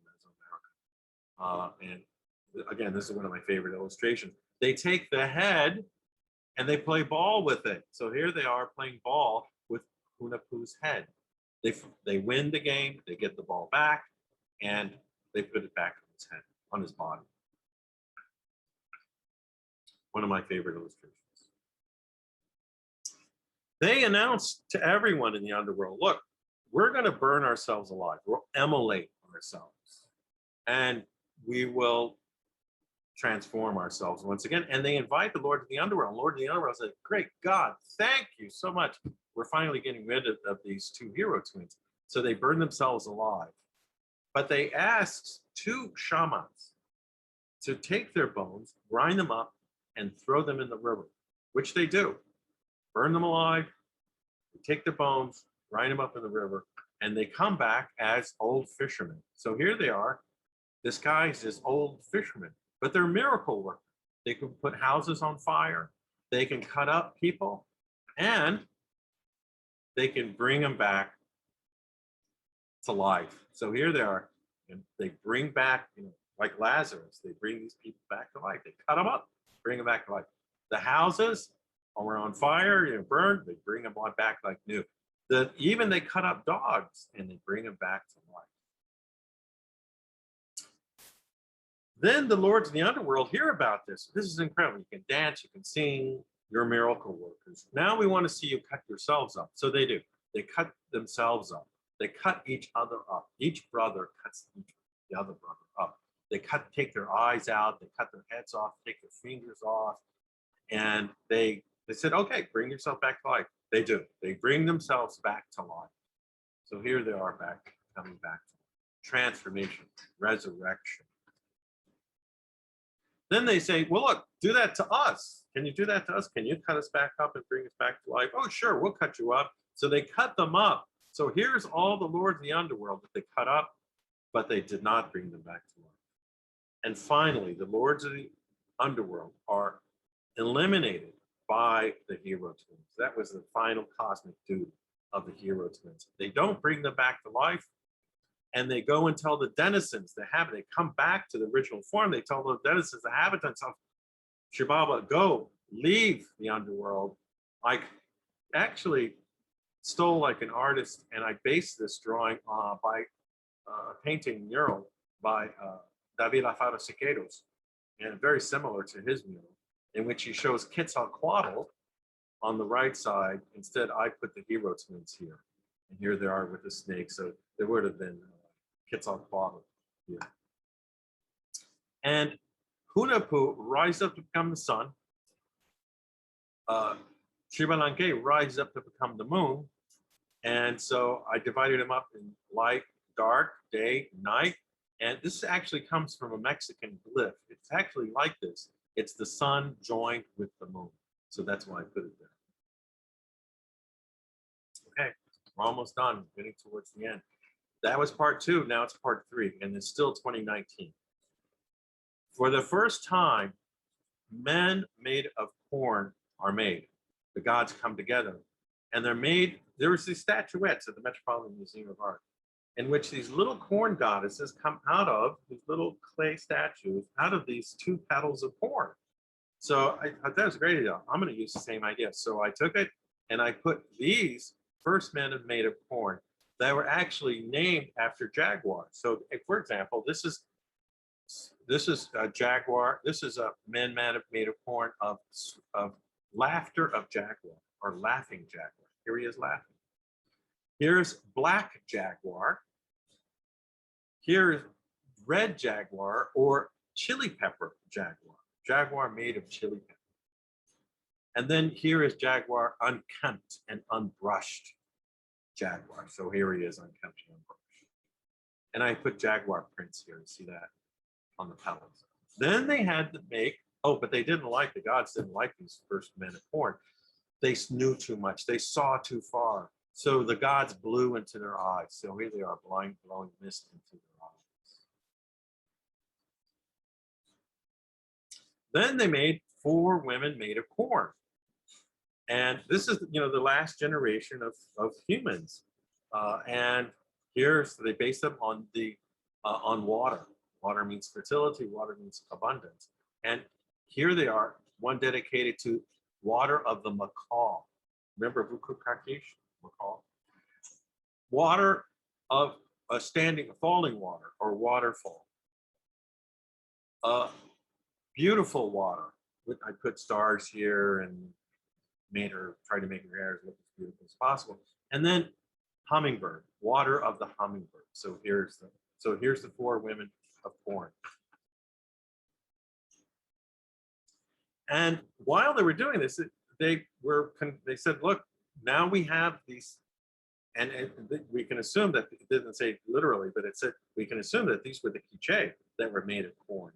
Mesoamerica. And again, this is one of my favorite illustrations. They take the head and they play ball with it. So here they are playing ball with Hunahpu's head. They win the game, they get the ball back, and they put it back on his head, on his body. One of my favorite illustrations. They announced to everyone in the underworld, "Look, we're going to burn ourselves alive. We'll immolate ourselves. And we will transform ourselves once again." And they invite the Lord of the Underworld. Lord of the Underworld said, "Great God, thank you so much. We're finally getting rid of these two hero twins." So they burn themselves alive. But they asked 2 shamans to take their bones, grind them up, and throw them in the river, which they do. Burn them alive, take their bones, grind them up in the river, and they come back as old fishermen. So here they are, disguised as old fishermen, but they're miracle workers. They can put houses on fire, they can cut up people, and they can bring them back to life. So here they are, and they bring back, like Lazarus, they bring these people back to life. They cut them up, bring them back to life. The houses are on fire, burned, they bring them back like new. Even they cut up dogs and they bring them back to life. Then the lords of the underworld hear about this. This is incredible. You can dance, you can sing, you're miracle workers. Now we want to see you cut yourselves up. So they do. They cut themselves up. They cut each other up. Each brother cuts the other brother up. They take their eyes out, they cut their heads off, take their fingers off, and they said, "Okay, bring yourself back to life." They do. They bring themselves back to life. So here they are coming back. Transformation, resurrection. Then they say, well, look, do that to us. Can you do that to us? Can you cut us back up and bring us back to life? Oh, sure, we'll cut you up. So they cut them up. So here's all the lords of the underworld that they cut up, but they did not bring them back to life. And finally, the lords of the underworld are eliminated by the hero twins. That was the final cosmic duty of the hero twins. They don't bring them back to life. And they go and tell the denizens, they come back to the original form. They tell the denizens, the inhabitants of Shibaba, go, leave the underworld. I actually stole like an artist, and I based this drawing by a painting mural by David Alfaro Siqueiros, and very similar to his mural, in which he shows Quetzalcoatl on the right side. Instead, I put the hero twins here. And here they are with the snake. So there would have been Quetzalcoatl here. And Hunahpu rises up to become the sun. Shivalanke rises up to become the moon. And so I divided them up in light, dark, day, night. And this actually comes from a Mexican glyph. It's actually like this. It's the sun joined with the moon. So that's why I put it there. Okay, we're almost done, getting towards the end. That was part 2, now it's part 3, and it's still 2019. For the first time, men made of corn are made. The gods come together, and they're made, there was these statuettes at the Metropolitan Museum of Art, in which these little corn goddesses come out of, these little clay statues, out of these 2 petals of corn. So I thought that was a great idea. I'm gonna use the same idea. So I took it, and I put these first men made of corn that were actually named after jaguars. So, for example, this is a jaguar. This is a man made of corn of laughter of jaguar, or laughing jaguar. Here he is laughing. Here's black jaguar. Here's red jaguar, or chili pepper jaguar. Jaguar made of chili pepper. And then here is jaguar unkempt and unbrushed jaguar. So here he is, unkempt and unbrushed. And I put jaguar prints here. You see that on the petals. Then they had to make, but they didn't like, the gods didn't like these first men of corn. They knew too much. They saw too far. So the gods blew into their eyes. So here they are, blowing mist into their eyes. Then they made 4 women made of corn. And this is, the last generation of humans. And so they based them on on water. Water means fertility, water means abundance. And here they are, one dedicated to water of the macaw. Remember Vukukakish, macaw? Water of a falling water, or waterfall. Beautiful water. I put stars here and tried to make her hair look as beautiful as possible. And then hummingbird, water of the hummingbird. So here's the 4 women of corn. And while they were doing this, they said, look, now we have these, and we can assume that it didn't say literally, but it said we can assume that these were the quiche that were made of corn.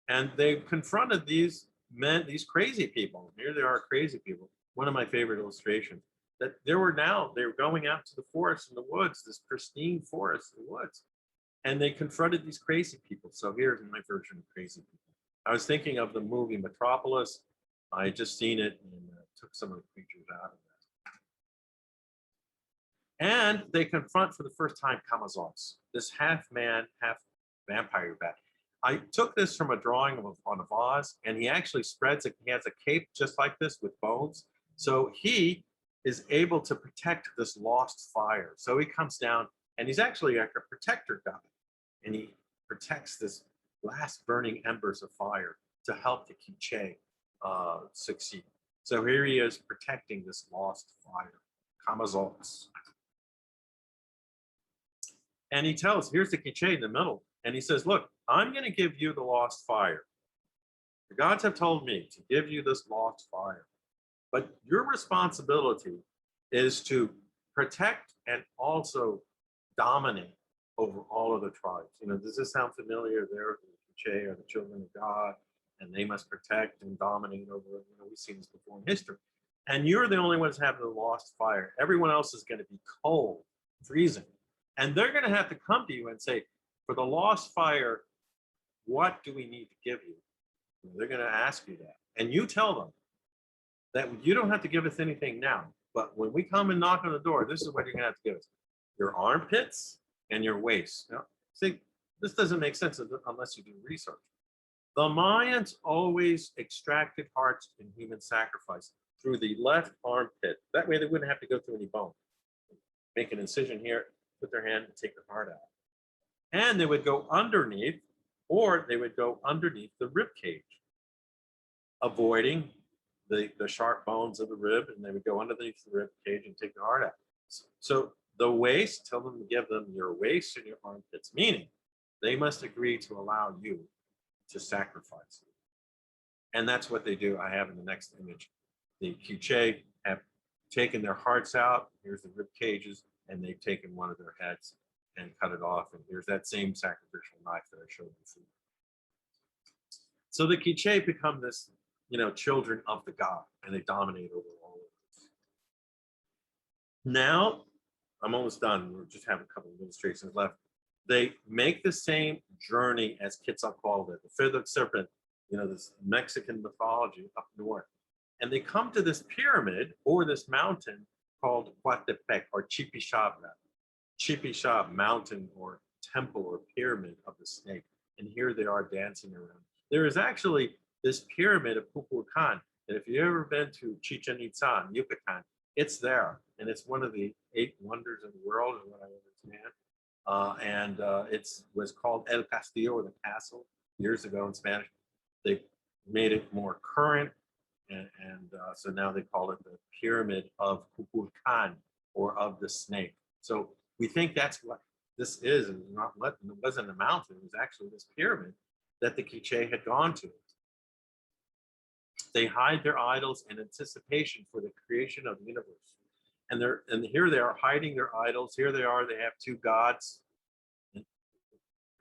And they confronted these men, these crazy people. Here they are, crazy people. One of my favorite illustrations, that they were going out to the forest and the woods, this pristine forest and woods, and they confronted these crazy people. So here's my version of crazy people. I was thinking of the movie Metropolis. I had just seen it and took some of the creatures out of that. And they confront for the first time Camazotz, this half man, half vampire bat. I took this from a drawing on a vase, and he actually spreads it. He has a cape just like this with bones. So he is able to protect this lost fire. So he comes down, and he's actually like a protector god, and he protects this last burning embers of fire to help the quiche succeed. So here he is protecting this lost fire, Camazotz. And he tells, here's the quiche in the middle, and he says, look, I'm going to give you the lost fire. The gods have told me to give you this lost fire. But your responsibility is to protect and also dominate over all of the tribes. Does this sound familiar? They're the Che are the children of God, and they must protect and dominate over. We've seen this before in history. And you're the only ones having the lost fire. Everyone else is going to be cold, freezing. And they're going to have to come to you and say, for the lost fire, what do we need to give you? They're going to ask you that. And you tell them that you don't have to give us anything now. But when we come and knock on the door, this is what you're going to have to give us. Your armpits and your waist. Now, see, this doesn't make sense unless you do research. The Mayans always extracted hearts in human sacrifice through the left armpit. That way they wouldn't have to go through any bone. Make an incision here, put their hand and take the heart out. And they would go underneath, or they would go underneath the rib cage, avoiding the sharp bones of the rib, and they would go underneath the rib cage and take the heart out. So the waist, tell them to give them your waist and your armpits, meaning they must agree to allow you to sacrifice. And that's what they do. I have in the next image. The Quiche have taken their hearts out. Here's the rib cages, and they've taken one of their heads and cut it off. And here's that same sacrificial knife that I showed before. So the Quiche become this, children of the god, and they dominate over all of this. Now, I'm almost done. We're just having a couple of illustrations left. They make the same journey as Quetzalcoatl, the feathered serpent, this Mexican mythology up north. And they come to this pyramid or this mountain called Coatepec or Chipichaba. Chipichaba, mountain or temple or pyramid of the snake. And here they are dancing around. There is actually this pyramid of Kukulkan. And if you've ever been to Chichen Itza in Yucatan, it's there. And it's one of the 8 wonders of the world, is what I understand. It was called El Castillo, or the castle, years ago in Spanish. They made it more current. And so now they call it the pyramid of Kukulkan, or of the snake. So we think that's what this is. And it wasn't a mountain. It was actually this pyramid that the Quiche had gone to. They hide their idols in anticipation for the creation of the universe. And here they are hiding their idols. Here they are. They have 2 gods.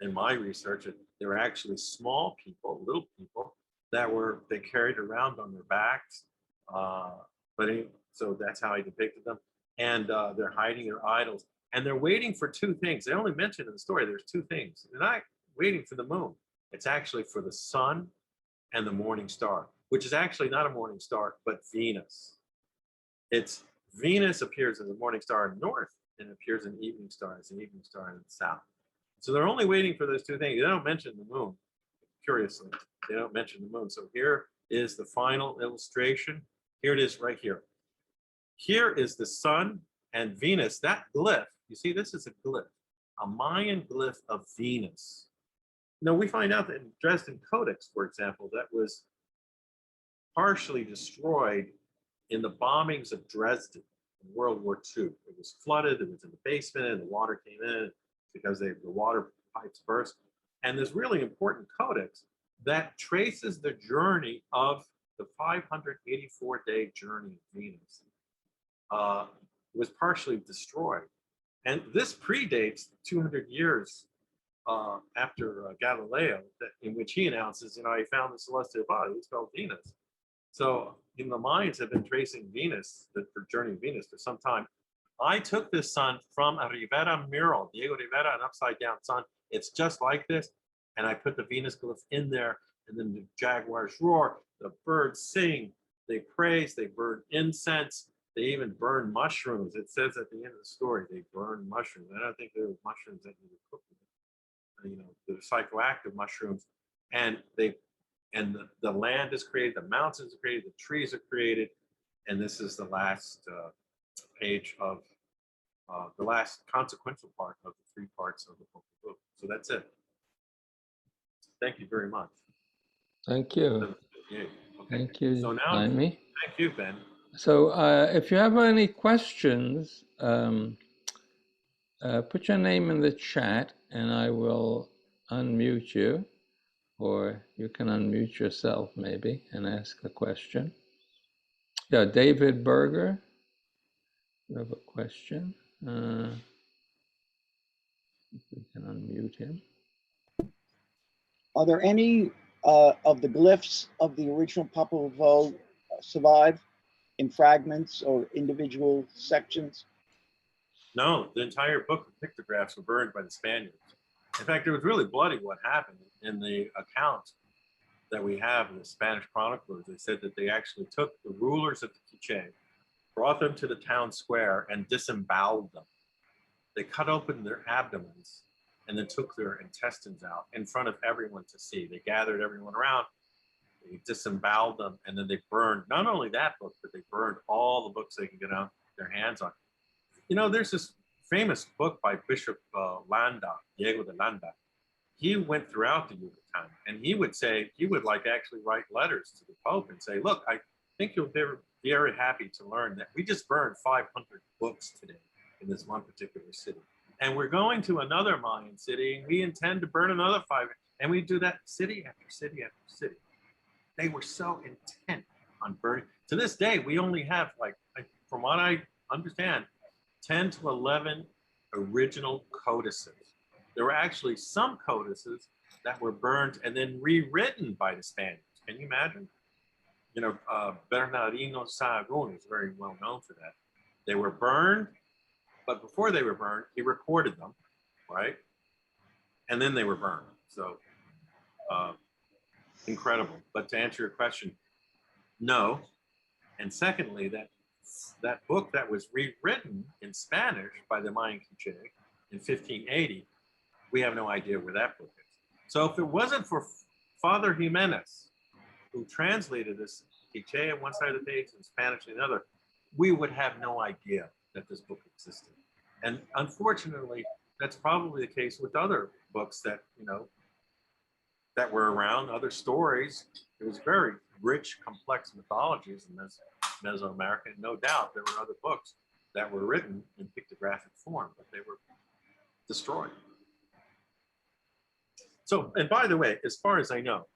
In my research, they were actually small people, little people that they carried around on their backs. So that's how I depicted them. And they're hiding their idols. And they're waiting for 2 things. They only mentioned in the story there's 2 things. They're not waiting for the moon. It's actually for the sun and the morning star, which is actually not a morning star, but Venus. Venus appears as a morning star in the north and appears an evening star as an evening star in the south. So they're only waiting for those 2 things. They don't mention the moon. Curiously, they don't mention the moon. So here is the final illustration. Here it is right here. Here is the sun and Venus. That glyph, you see, this is a glyph, a Mayan glyph of Venus. Now, we find out that in Dresden Codex, for example, that was partially destroyed in the bombings of Dresden in World War II. It was flooded, it was in the basement, and the water came in because the water pipes burst. And this really important codex that traces the journey of the 584-day journey of Venus was partially destroyed. And this predates 200 years after Galileo, in which he announces, he found the celestial body. It's called Venus. So the Mayans have been tracing Venus, the journey of Venus, for some time. I took this sun from a Rivera mural, Diego Rivera, an upside down sun. It's just like this. And I put the Venus glyph in there, and then the jaguars roar, the birds sing, they praise, they burn incense, they even burn mushrooms. It says at the end of the story, they burn mushrooms. I don't think there were mushrooms that you would cook with it. The psychoactive mushrooms. And the land is created, the mountains are created, the trees are created. And this is the last page of the last consequential part of the 3 parts of the Popol Vuh. So that's it. Thank you very much. Thank you. Okay. Thank you, So now, Jaime. thank you, Ben. So if you have any questions, put your name in the chat and I will unmute you, or you can unmute yourself maybe and ask a question. Yeah, David Berger, you have a question. can unmute him. Are there any of the glyphs of the original Popol Vuh survive in fragments or individual sections? No, the entire book of pictographs were burned by the Spaniards. In fact, it was really bloody what happened in the account that we have in the Spanish chroniclers. They said that they actually took the rulers of the Quiché, brought them to the town square and disemboweled them. They cut open their abdomens and then took their intestines out in front of everyone to see. They gathered everyone around, they disemboweled them, and then they burned not only that book, but they burned all the books they could get out their hands on. You know, there's this famous book by Bishop Landa, Diego de Landa. He went throughout the Yucatan, and he would say, he would like actually write letters to the Pope and say, look, I think you'll be very happy to learn that we just burned 500 books today in this one particular city. And we're going to another Mayan city, and we intend to burn another 500. And we do that city after city after city. They were so intent on burning. To this day, we only have, like, from what I understand, 10 to 11 original codices. There were actually some codices that were burned and then rewritten by the Spaniards. Can you imagine? You know, Bernardino Sahagún is very well known for that. They were burned, but before they were burned, he recorded them, right? And then they were burned. So incredible. But to answer your question, no. And secondly, that book that was rewritten in Spanish by the Mayan Quiché in 1580, we have no idea where that book is. So if it wasn't for Father Jimenez, who translated this Quiché on one side of the page and Spanish on the other, we would have no idea that this book existed. And unfortunately, that's probably the case with other books that, you know, that were around, other stories. It was very rich, complex mythologies in Mesoamerica. And no doubt there were other books that were written in pictographic form, but they were destroyed. So, and by the way, as far as I know,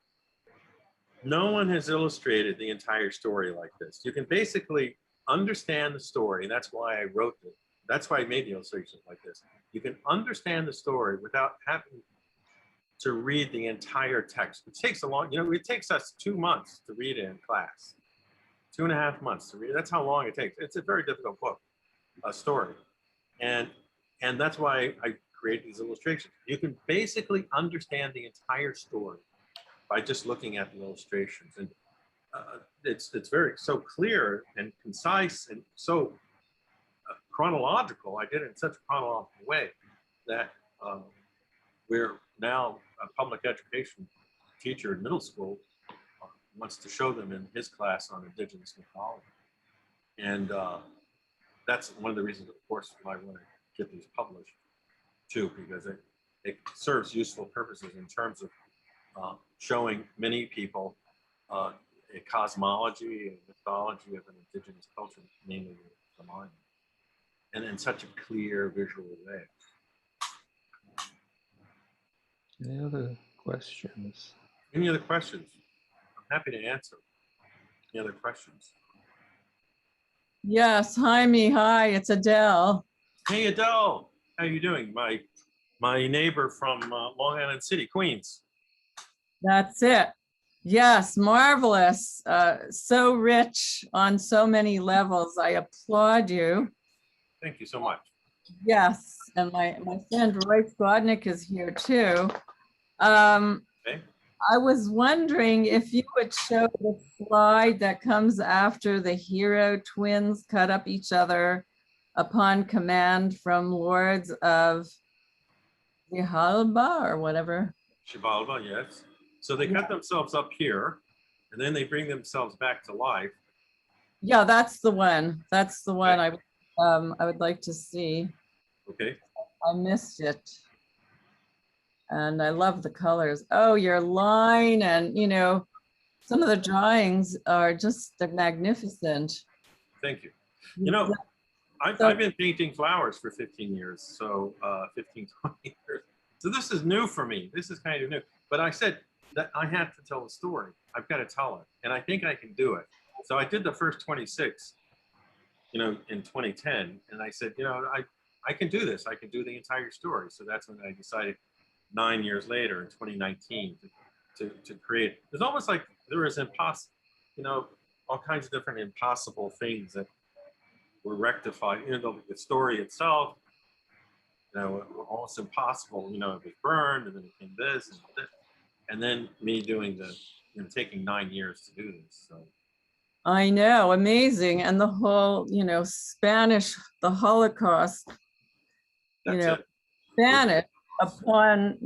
no one has illustrated the entire story like this. You can basically understand the story. And that's why I wrote it. That's why I made the illustration like this. You can understand the story without having to read the entire text. It takes a long, you know, it takes us 2 months to read it in class. 2.5 months to read. That's how long it takes. It's a very difficult book, a story. And that's why I create these illustrations. You can basically understand the entire story by just looking at the illustrations. And it's very so clear and concise and so chronological. I did it in such a chronological way that we're now a public education teacher in middle school wants to show them in his class on indigenous mythology. And that's one of the reasons, of course, why I want to get these published too, because it serves useful purposes in terms of showing many people a cosmology and mythology of an indigenous culture, namely the Mayan, and in such a clear visual way. Any other questions? Any other questions? I'm happy to answer. Any other questions? Yes, Jaime, hi, it's Adele. Hey Adele, how you doing? My neighbor from Long Island City, Queens. That's it. Yes, marvelous. So rich on so many levels. I applaud you. Thank you so much. Yes, and my friend Roy Skodnick is here too. Okay. I was wondering if you would show the slide that comes after the hero twins cut up each other upon command from lords of Xibalba or whatever. Xibalba, yes. So they cut themselves up here, and then they bring themselves back to life. Yeah, that's the one. That's the one Okay. I would like to see. Okay. I missed it. And I love the colors. Oh, your line and, you know, some of the drawings are just magnificent. Thank you. You know, I've been painting flowers for 15 years, so 15, 20 years. So this is new for me. This is kind of new. But I said that I have to tell a story. I've got to tell it. And I think I can do it. So I did the first 26, you know, in 2010. And I said, you know, I can do this. I can do the entire story. So that's when I decided 9 years later in 2019 to create. It's almost like there was all kinds of different impossible things that were rectified. The story itself, almost impossible. It was burned, and then it came this and this, and then me doing taking 9 years to do this. So. I know, amazing. And the whole, the Holocaust, That's it. Spanish upon,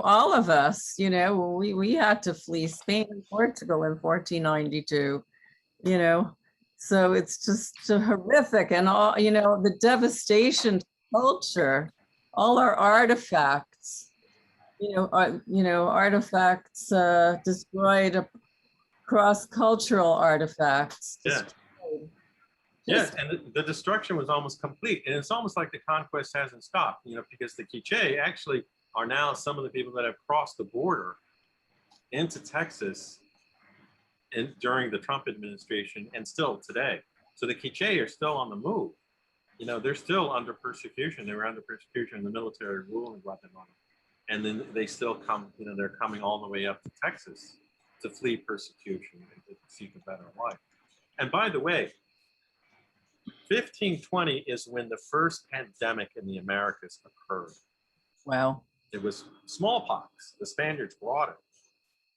all of us, we had to flee Spain and Portugal in 1492, so it's just so horrific. And all, the devastation to culture, all our artifacts, artifacts destroyed, cross-cultural artifacts. Yeah. Yes, and the destruction was almost complete. And it's almost like the conquest hasn't stopped, because the Quiche actually are now some of the people that have crossed the border into Texas during the Trump administration and still today. So the Quiche are still on the move. They're still under persecution. They were under persecution in the military rule in Guatemala. And then they still come, they're coming all the way up to Texas to flee persecution and to seek a better life. And by the way, 1520 is when the first pandemic in the Americas occurred. Wow. It was smallpox. The Spaniards brought it,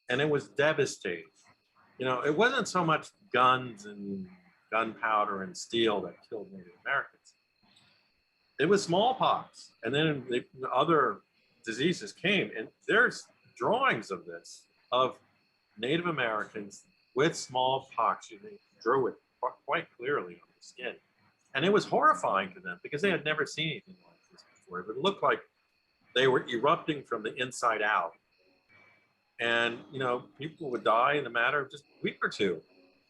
and it was devastating. It wasn't so much guns and gunpowder and steel that killed Native Americans. It was smallpox, and then the other diseases came, and there's drawings of this, of Native Americans with smallpox. They drew it quite clearly on the skin. And it was horrifying to them because they had never seen anything like this before. It looked like they were erupting from the inside out. And, people would die in a matter of just a week or two.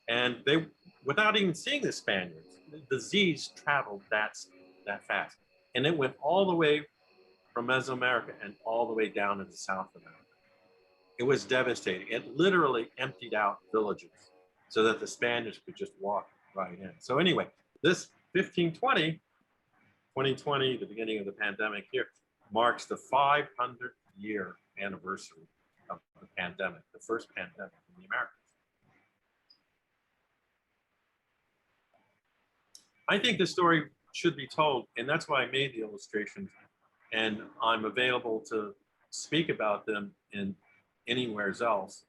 And they, without even seeing the Spaniards, the disease traveled that fast. And it went all the way from Mesoamerica and all the way down into South America. It was devastating. It literally emptied out villages so that the Spaniards could just walk right in. So anyway, this 2020, the beginning of the pandemic here, marks the 500-year anniversary of the pandemic, the first pandemic in the Americas. I think the story should be told, and that's why I made the illustrations, and I'm available to speak about them in anywhere else,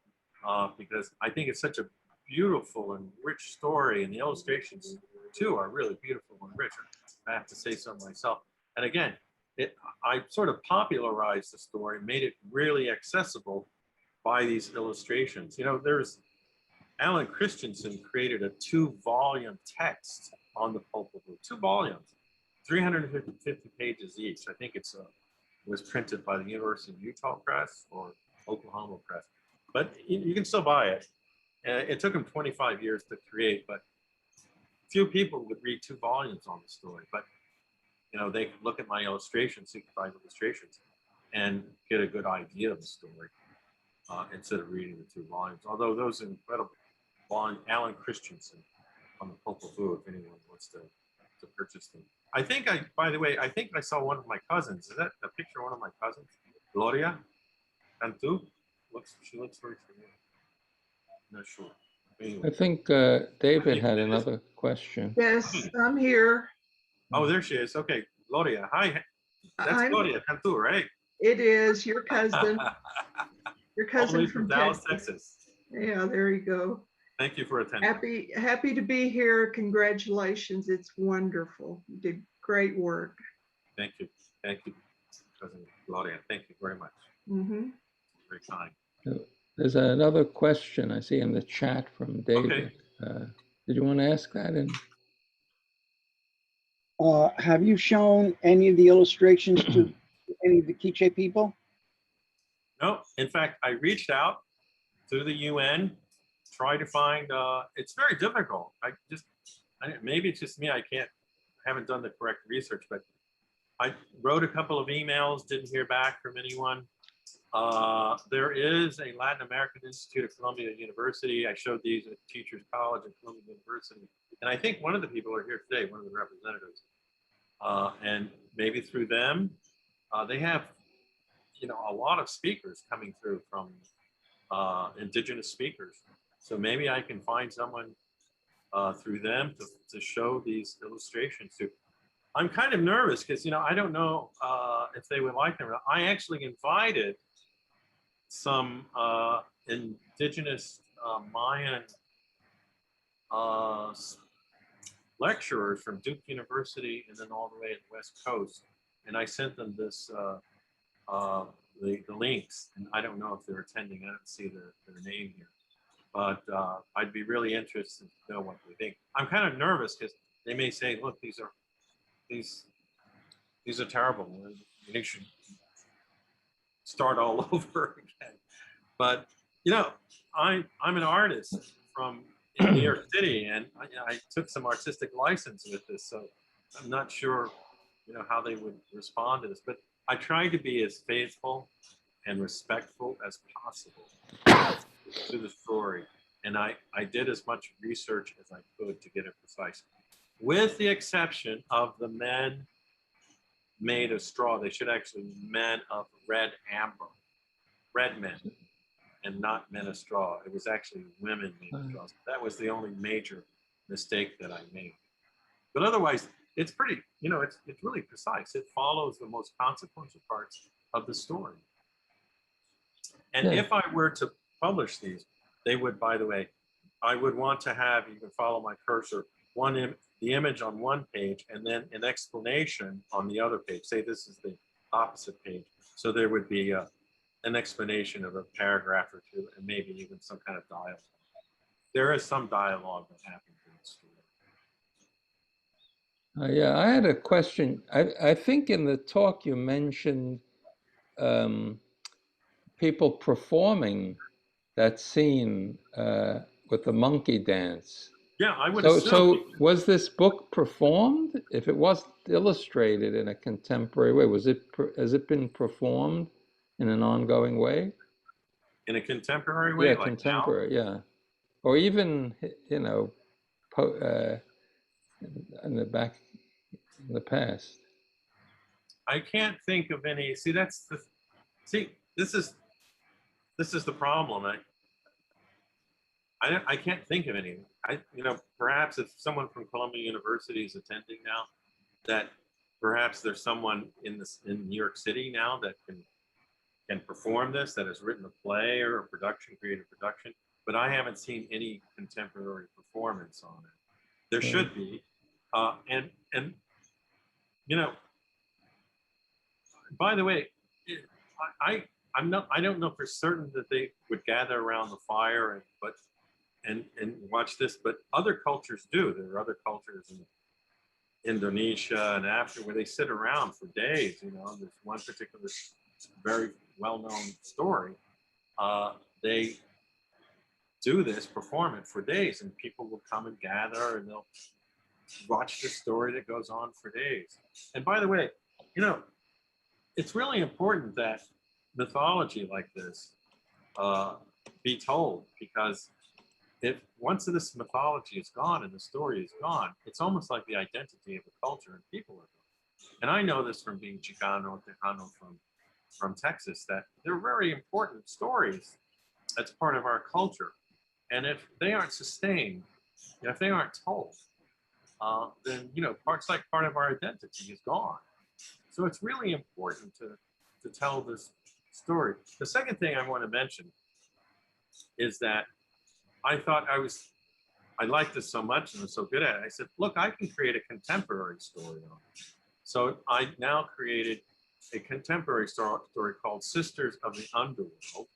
because I think it's such a beautiful and rich story, and the illustrations too are really beautiful and rich. I have to say so myself. And again, I sort of popularized the story, made it really accessible by these illustrations. There's Alan Christensen created a 2-volume text on the Popol Vuh, 2 volumes, 350 pages each. I think it was printed by the University of Utah Press or Oklahoma Press, but you can still buy it. It took him 25 years to create, but few people would read 2 volumes on the story. But they could look at my illustrations, 65 illustrations, and get a good idea of the story instead of reading the 2 volumes. Although those are incredible. Alan Christensen on the Popol Vuh, if anyone wants to purchase them. By the way, I think I saw one of my cousins. Is that a picture of one of my cousins? Gloria Cantu? She looks very familiar. Not sure. Anyway. I think David had another question. Yes, I'm here. Oh, there she is. Okay, Gloria. Hi. That's Gloria Cantu, right? It is your cousin. Your All the way cousin from from Dallas, Texas. Texas. Yeah, there you go. Thank you for attending. Happy to be here. Congratulations. It's wonderful. You did great work. Thank you, cousin Gloria. Thank you very much. Mm-hmm. Very kind. There's another question I see in the chat from David. Okay. Did you want to ask that? Have you shown any of the illustrations to any of the Quiche people? No, in fact, I reached out to the UN, tried to find, it's very difficult. Maybe it's just me, haven't done the correct research, but I wrote a couple of emails, didn't hear back from anyone. There is a Latin American Institute at Columbia University. I showed these at Teachers College at Columbia University. And I think one of the people are here today, one of the representatives. And maybe through them, they have, a lot of speakers coming through from indigenous speakers. So maybe I can find someone through them to show these illustrations to. I'm kind of nervous because, I don't know if they would like them. I actually invited some indigenous Mayan lecturers from Duke University and then all the way to the West Coast. And I sent them this, the links. And I don't know if they're attending. I don't see their name here. But I'd be really interested to know what they think. I'm kind of nervous because they may say, look, these are terrible. You should start all over again. But I'm an artist from New York City, and I took some artistic license with this, so I'm not sure how they would respond to this. But I tried to be as faithful and respectful as possible to the story, and I did as much research as I could to get it precise, with the exception of the men made of straw. They should actually be men of red amber, red men, and not men of straw. It was actually women made of straw. So that was the only major mistake that I made. But otherwise, it's pretty, it's really precise. It follows the most consequential parts of the story. And if I were to publish these, they would, by the way, I would want to have, you can follow my cursor, the image on one page and then an explanation on the other page. Say this is the opposite page. So there would be an explanation of a paragraph or two and maybe even some kind of dialogue. There is some dialogue that happens in the story. Yeah, I had a question. I think in the talk you mentioned people performing that scene with the monkey dance. Yeah, I would assume. So was this book performed? If it was illustrated in a contemporary way, has it been performed in an ongoing way? In a contemporary way? Yeah, like contemporary, now? yeah. Or even, in the past. I can't think of any. See, this is the problem. I can't think of any. Perhaps if someone from Columbia University is attending now, that perhaps there's someone in New York City now that can perform this, that has written a play or a production, creative production. But I haven't seen any contemporary performance on it. There should be, and by the way, I don't know for certain that they would gather around the fire and watch this, but other cultures do. There are other cultures in Indonesia and Africa where they sit around for days. There's one particular very well-known story. They do this, perform it for days, and people will come and gather and they'll watch the story that goes on for days. And by the way, it's really important that mythology like this be told, because if once this mythology is gone and the story is gone, it's almost like the identity of the culture and people are gone. And I know this from being Chicano, Tejano from Texas, that they're very important stories that's part of our culture. And if they aren't sustained, if they aren't told, then part of our identity is gone. So it's really important to tell this story. The second thing I want to mention is that I thought I liked this so much and was so good at it. I said, look, I can create a contemporary story on it. So I now created a contemporary story called Sisters of the Underworld,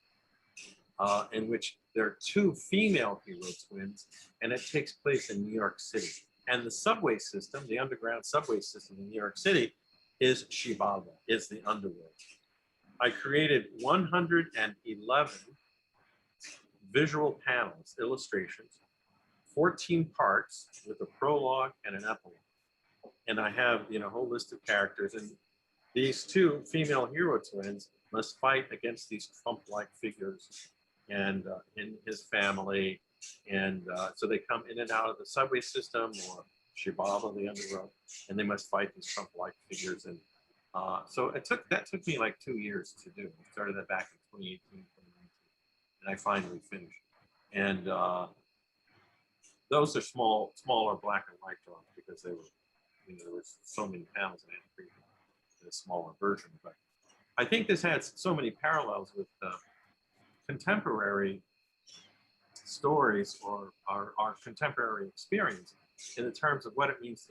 in which there are two female hero twins, and it takes place in New York City. And the subway system, the underground subway system in New York City, is Shibata, is the underworld. I created 111 visual panels, illustrations, 14 parts with a prologue and an epilogue. And I have, a whole list of characters. And these two female hero twins must fight against these Trump-like figures and in his family. And so they come in and out of the subway system or Shibaba, the underworld, and they must fight these Trump-like figures. And so that took me like 2 years to do. I started that back in 2018, 2019, and I finally finished. And those are smaller black and white drawings because they were, there was so many panels and I had to create a smaller version. But I think this has so many parallels with contemporary stories or our contemporary experience in the terms of what it means,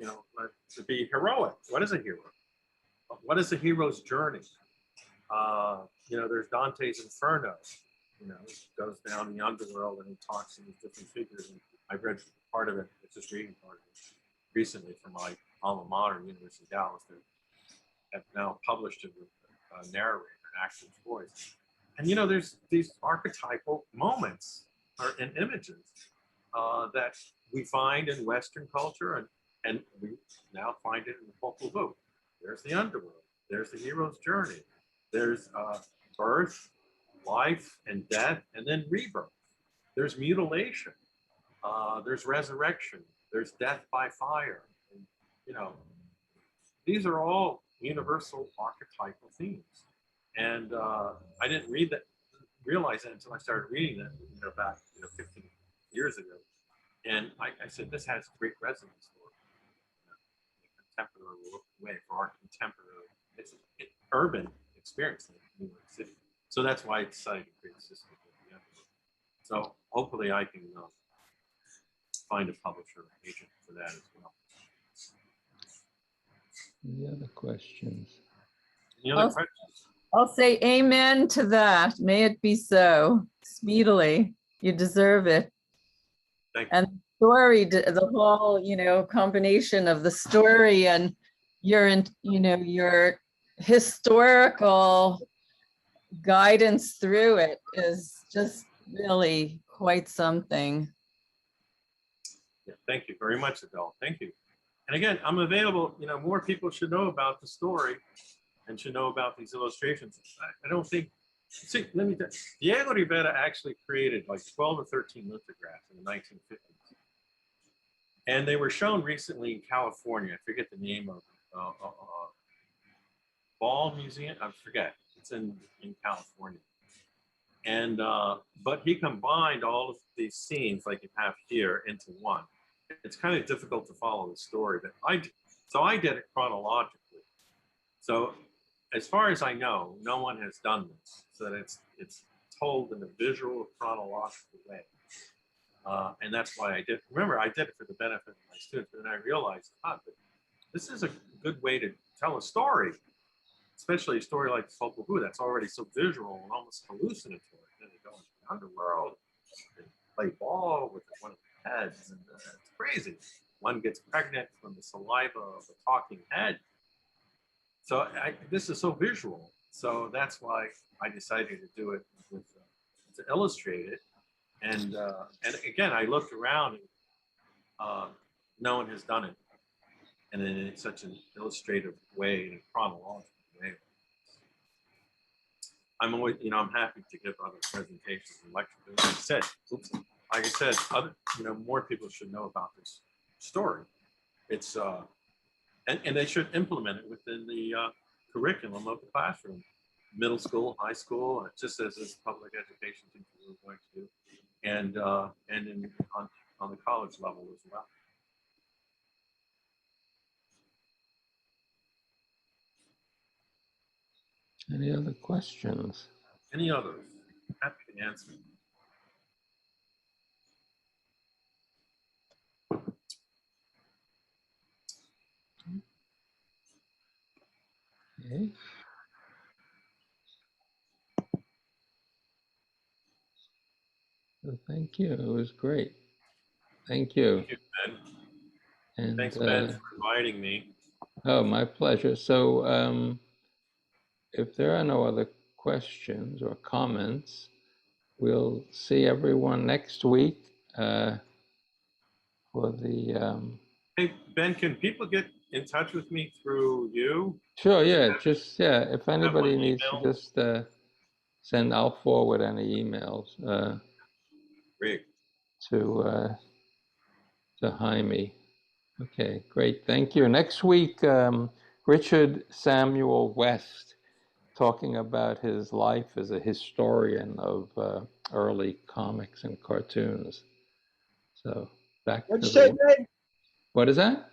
to be heroic. What is a hero? What is a hero's journey? There's Dante's Inferno. Goes down the underworld and he talks to these different figures. And I've read part of it. It's just reading part of it recently from my alma mater, University of Dallas. They have now published it with a narrator, an actor's voice. And there's these archetypal moments and images that we find in Western culture, and we now find it in the Popol Vuh. There's the underworld. There's the hero's journey. There's birth, life, and death, and then rebirth. There's mutilation. There's resurrection. There's death by fire. And, these are all universal archetypal themes. And I didn't realize that until I started reading that, back 15 years ago. And I said, this has great resonance for a contemporary way, for our contemporary, it's an urban experience in New York City. So that's why I decided to create a system. So hopefully I can find a publisher agent for that as well. Any other questions? Any other questions? I'll say amen to that. May it be so speedily. You deserve it. Thank you. And story, the whole, combination of the story and your historical guidance through it is just really quite something. Yeah, thank you very much, Adele. Thank you. And again, I'm available. More people should know about the story and should know about these illustrations. I don't think, let me tell you, Diego Rivera actually created like 12 or 13 lithographs in the 1950s. And they were shown recently in California. I forget the name of it. Ball Museum, I forget. It's in California. And, but he combined all of these scenes like you have here into one. It's kind of difficult to follow the story, but I did it chronologically. So as far as I know, no one has done this, so that it's told in a visual, chronological way. And that's why I did. Remember, I did it for the benefit of my students, but then I realized, this is a good way to tell a story, especially a story like Popol Vuh that's already so visual and almost hallucinatory. Then they go into the underworld and play ball with one of the heads, and it's crazy. One gets pregnant from the saliva of a talking head. So this is so visual. So that's why I decided to do it to illustrate it. And again, I looked around and no one has done it. And in such an illustrative way, in a chronological way. I'm always, I'm happy to give other presentations and lectures. Like I said, more people should know about this story. It's and they should implement it within the curriculum of the classroom, middle school, high school, just as this public education teacher we're going to do, and on the college level as well. Any other questions? Any others? Happy to answer. Okay. So thank you. It was great. Thank you. Thank you, Ben. And, thanks, Ben, for inviting me. Oh, my pleasure. So if there are no other questions or comments, we'll see everyone next week for the... Hey, Ben, can people get in touch with me through you? Sure, yeah, if anybody one needs to email? just send, I'll forward any emails Great. to Jaime. Okay, great. Thank you. Next week, Richard Samuel West talking about his life as a historian of early comics and cartoons. So back What'd to you say, the, Greg? what is that?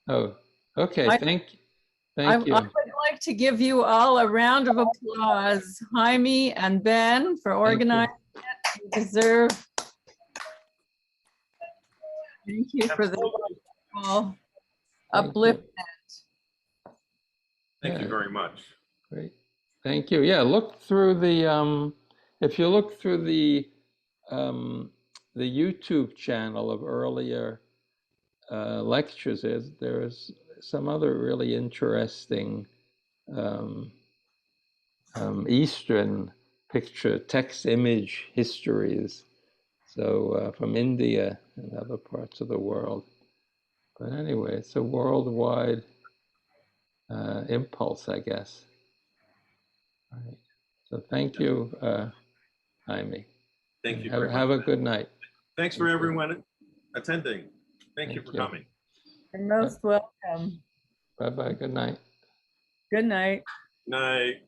Oh, okay. I- Thank I you. would like to give you all a round of applause, Jaime and Ben, for Thank you. organizing it. You deserve. Thank you for the Absolutely. wonderful Thank you. uplift. Thank you Yeah. very much. Great. Thank you. Yeah, look through the if you look through the YouTube channel of earlier lectures, there's some other really interesting Eastern picture text image histories. So from India and other parts of the world. But anyway, it's a worldwide impulse, I guess. All right. So thank you, Jaime. Thank you Have, very have much. a good night. Thanks for Thank you. everyone attending. Thank you Thank for you. coming. You're most welcome. Bye-bye. Good night. Good night. Night.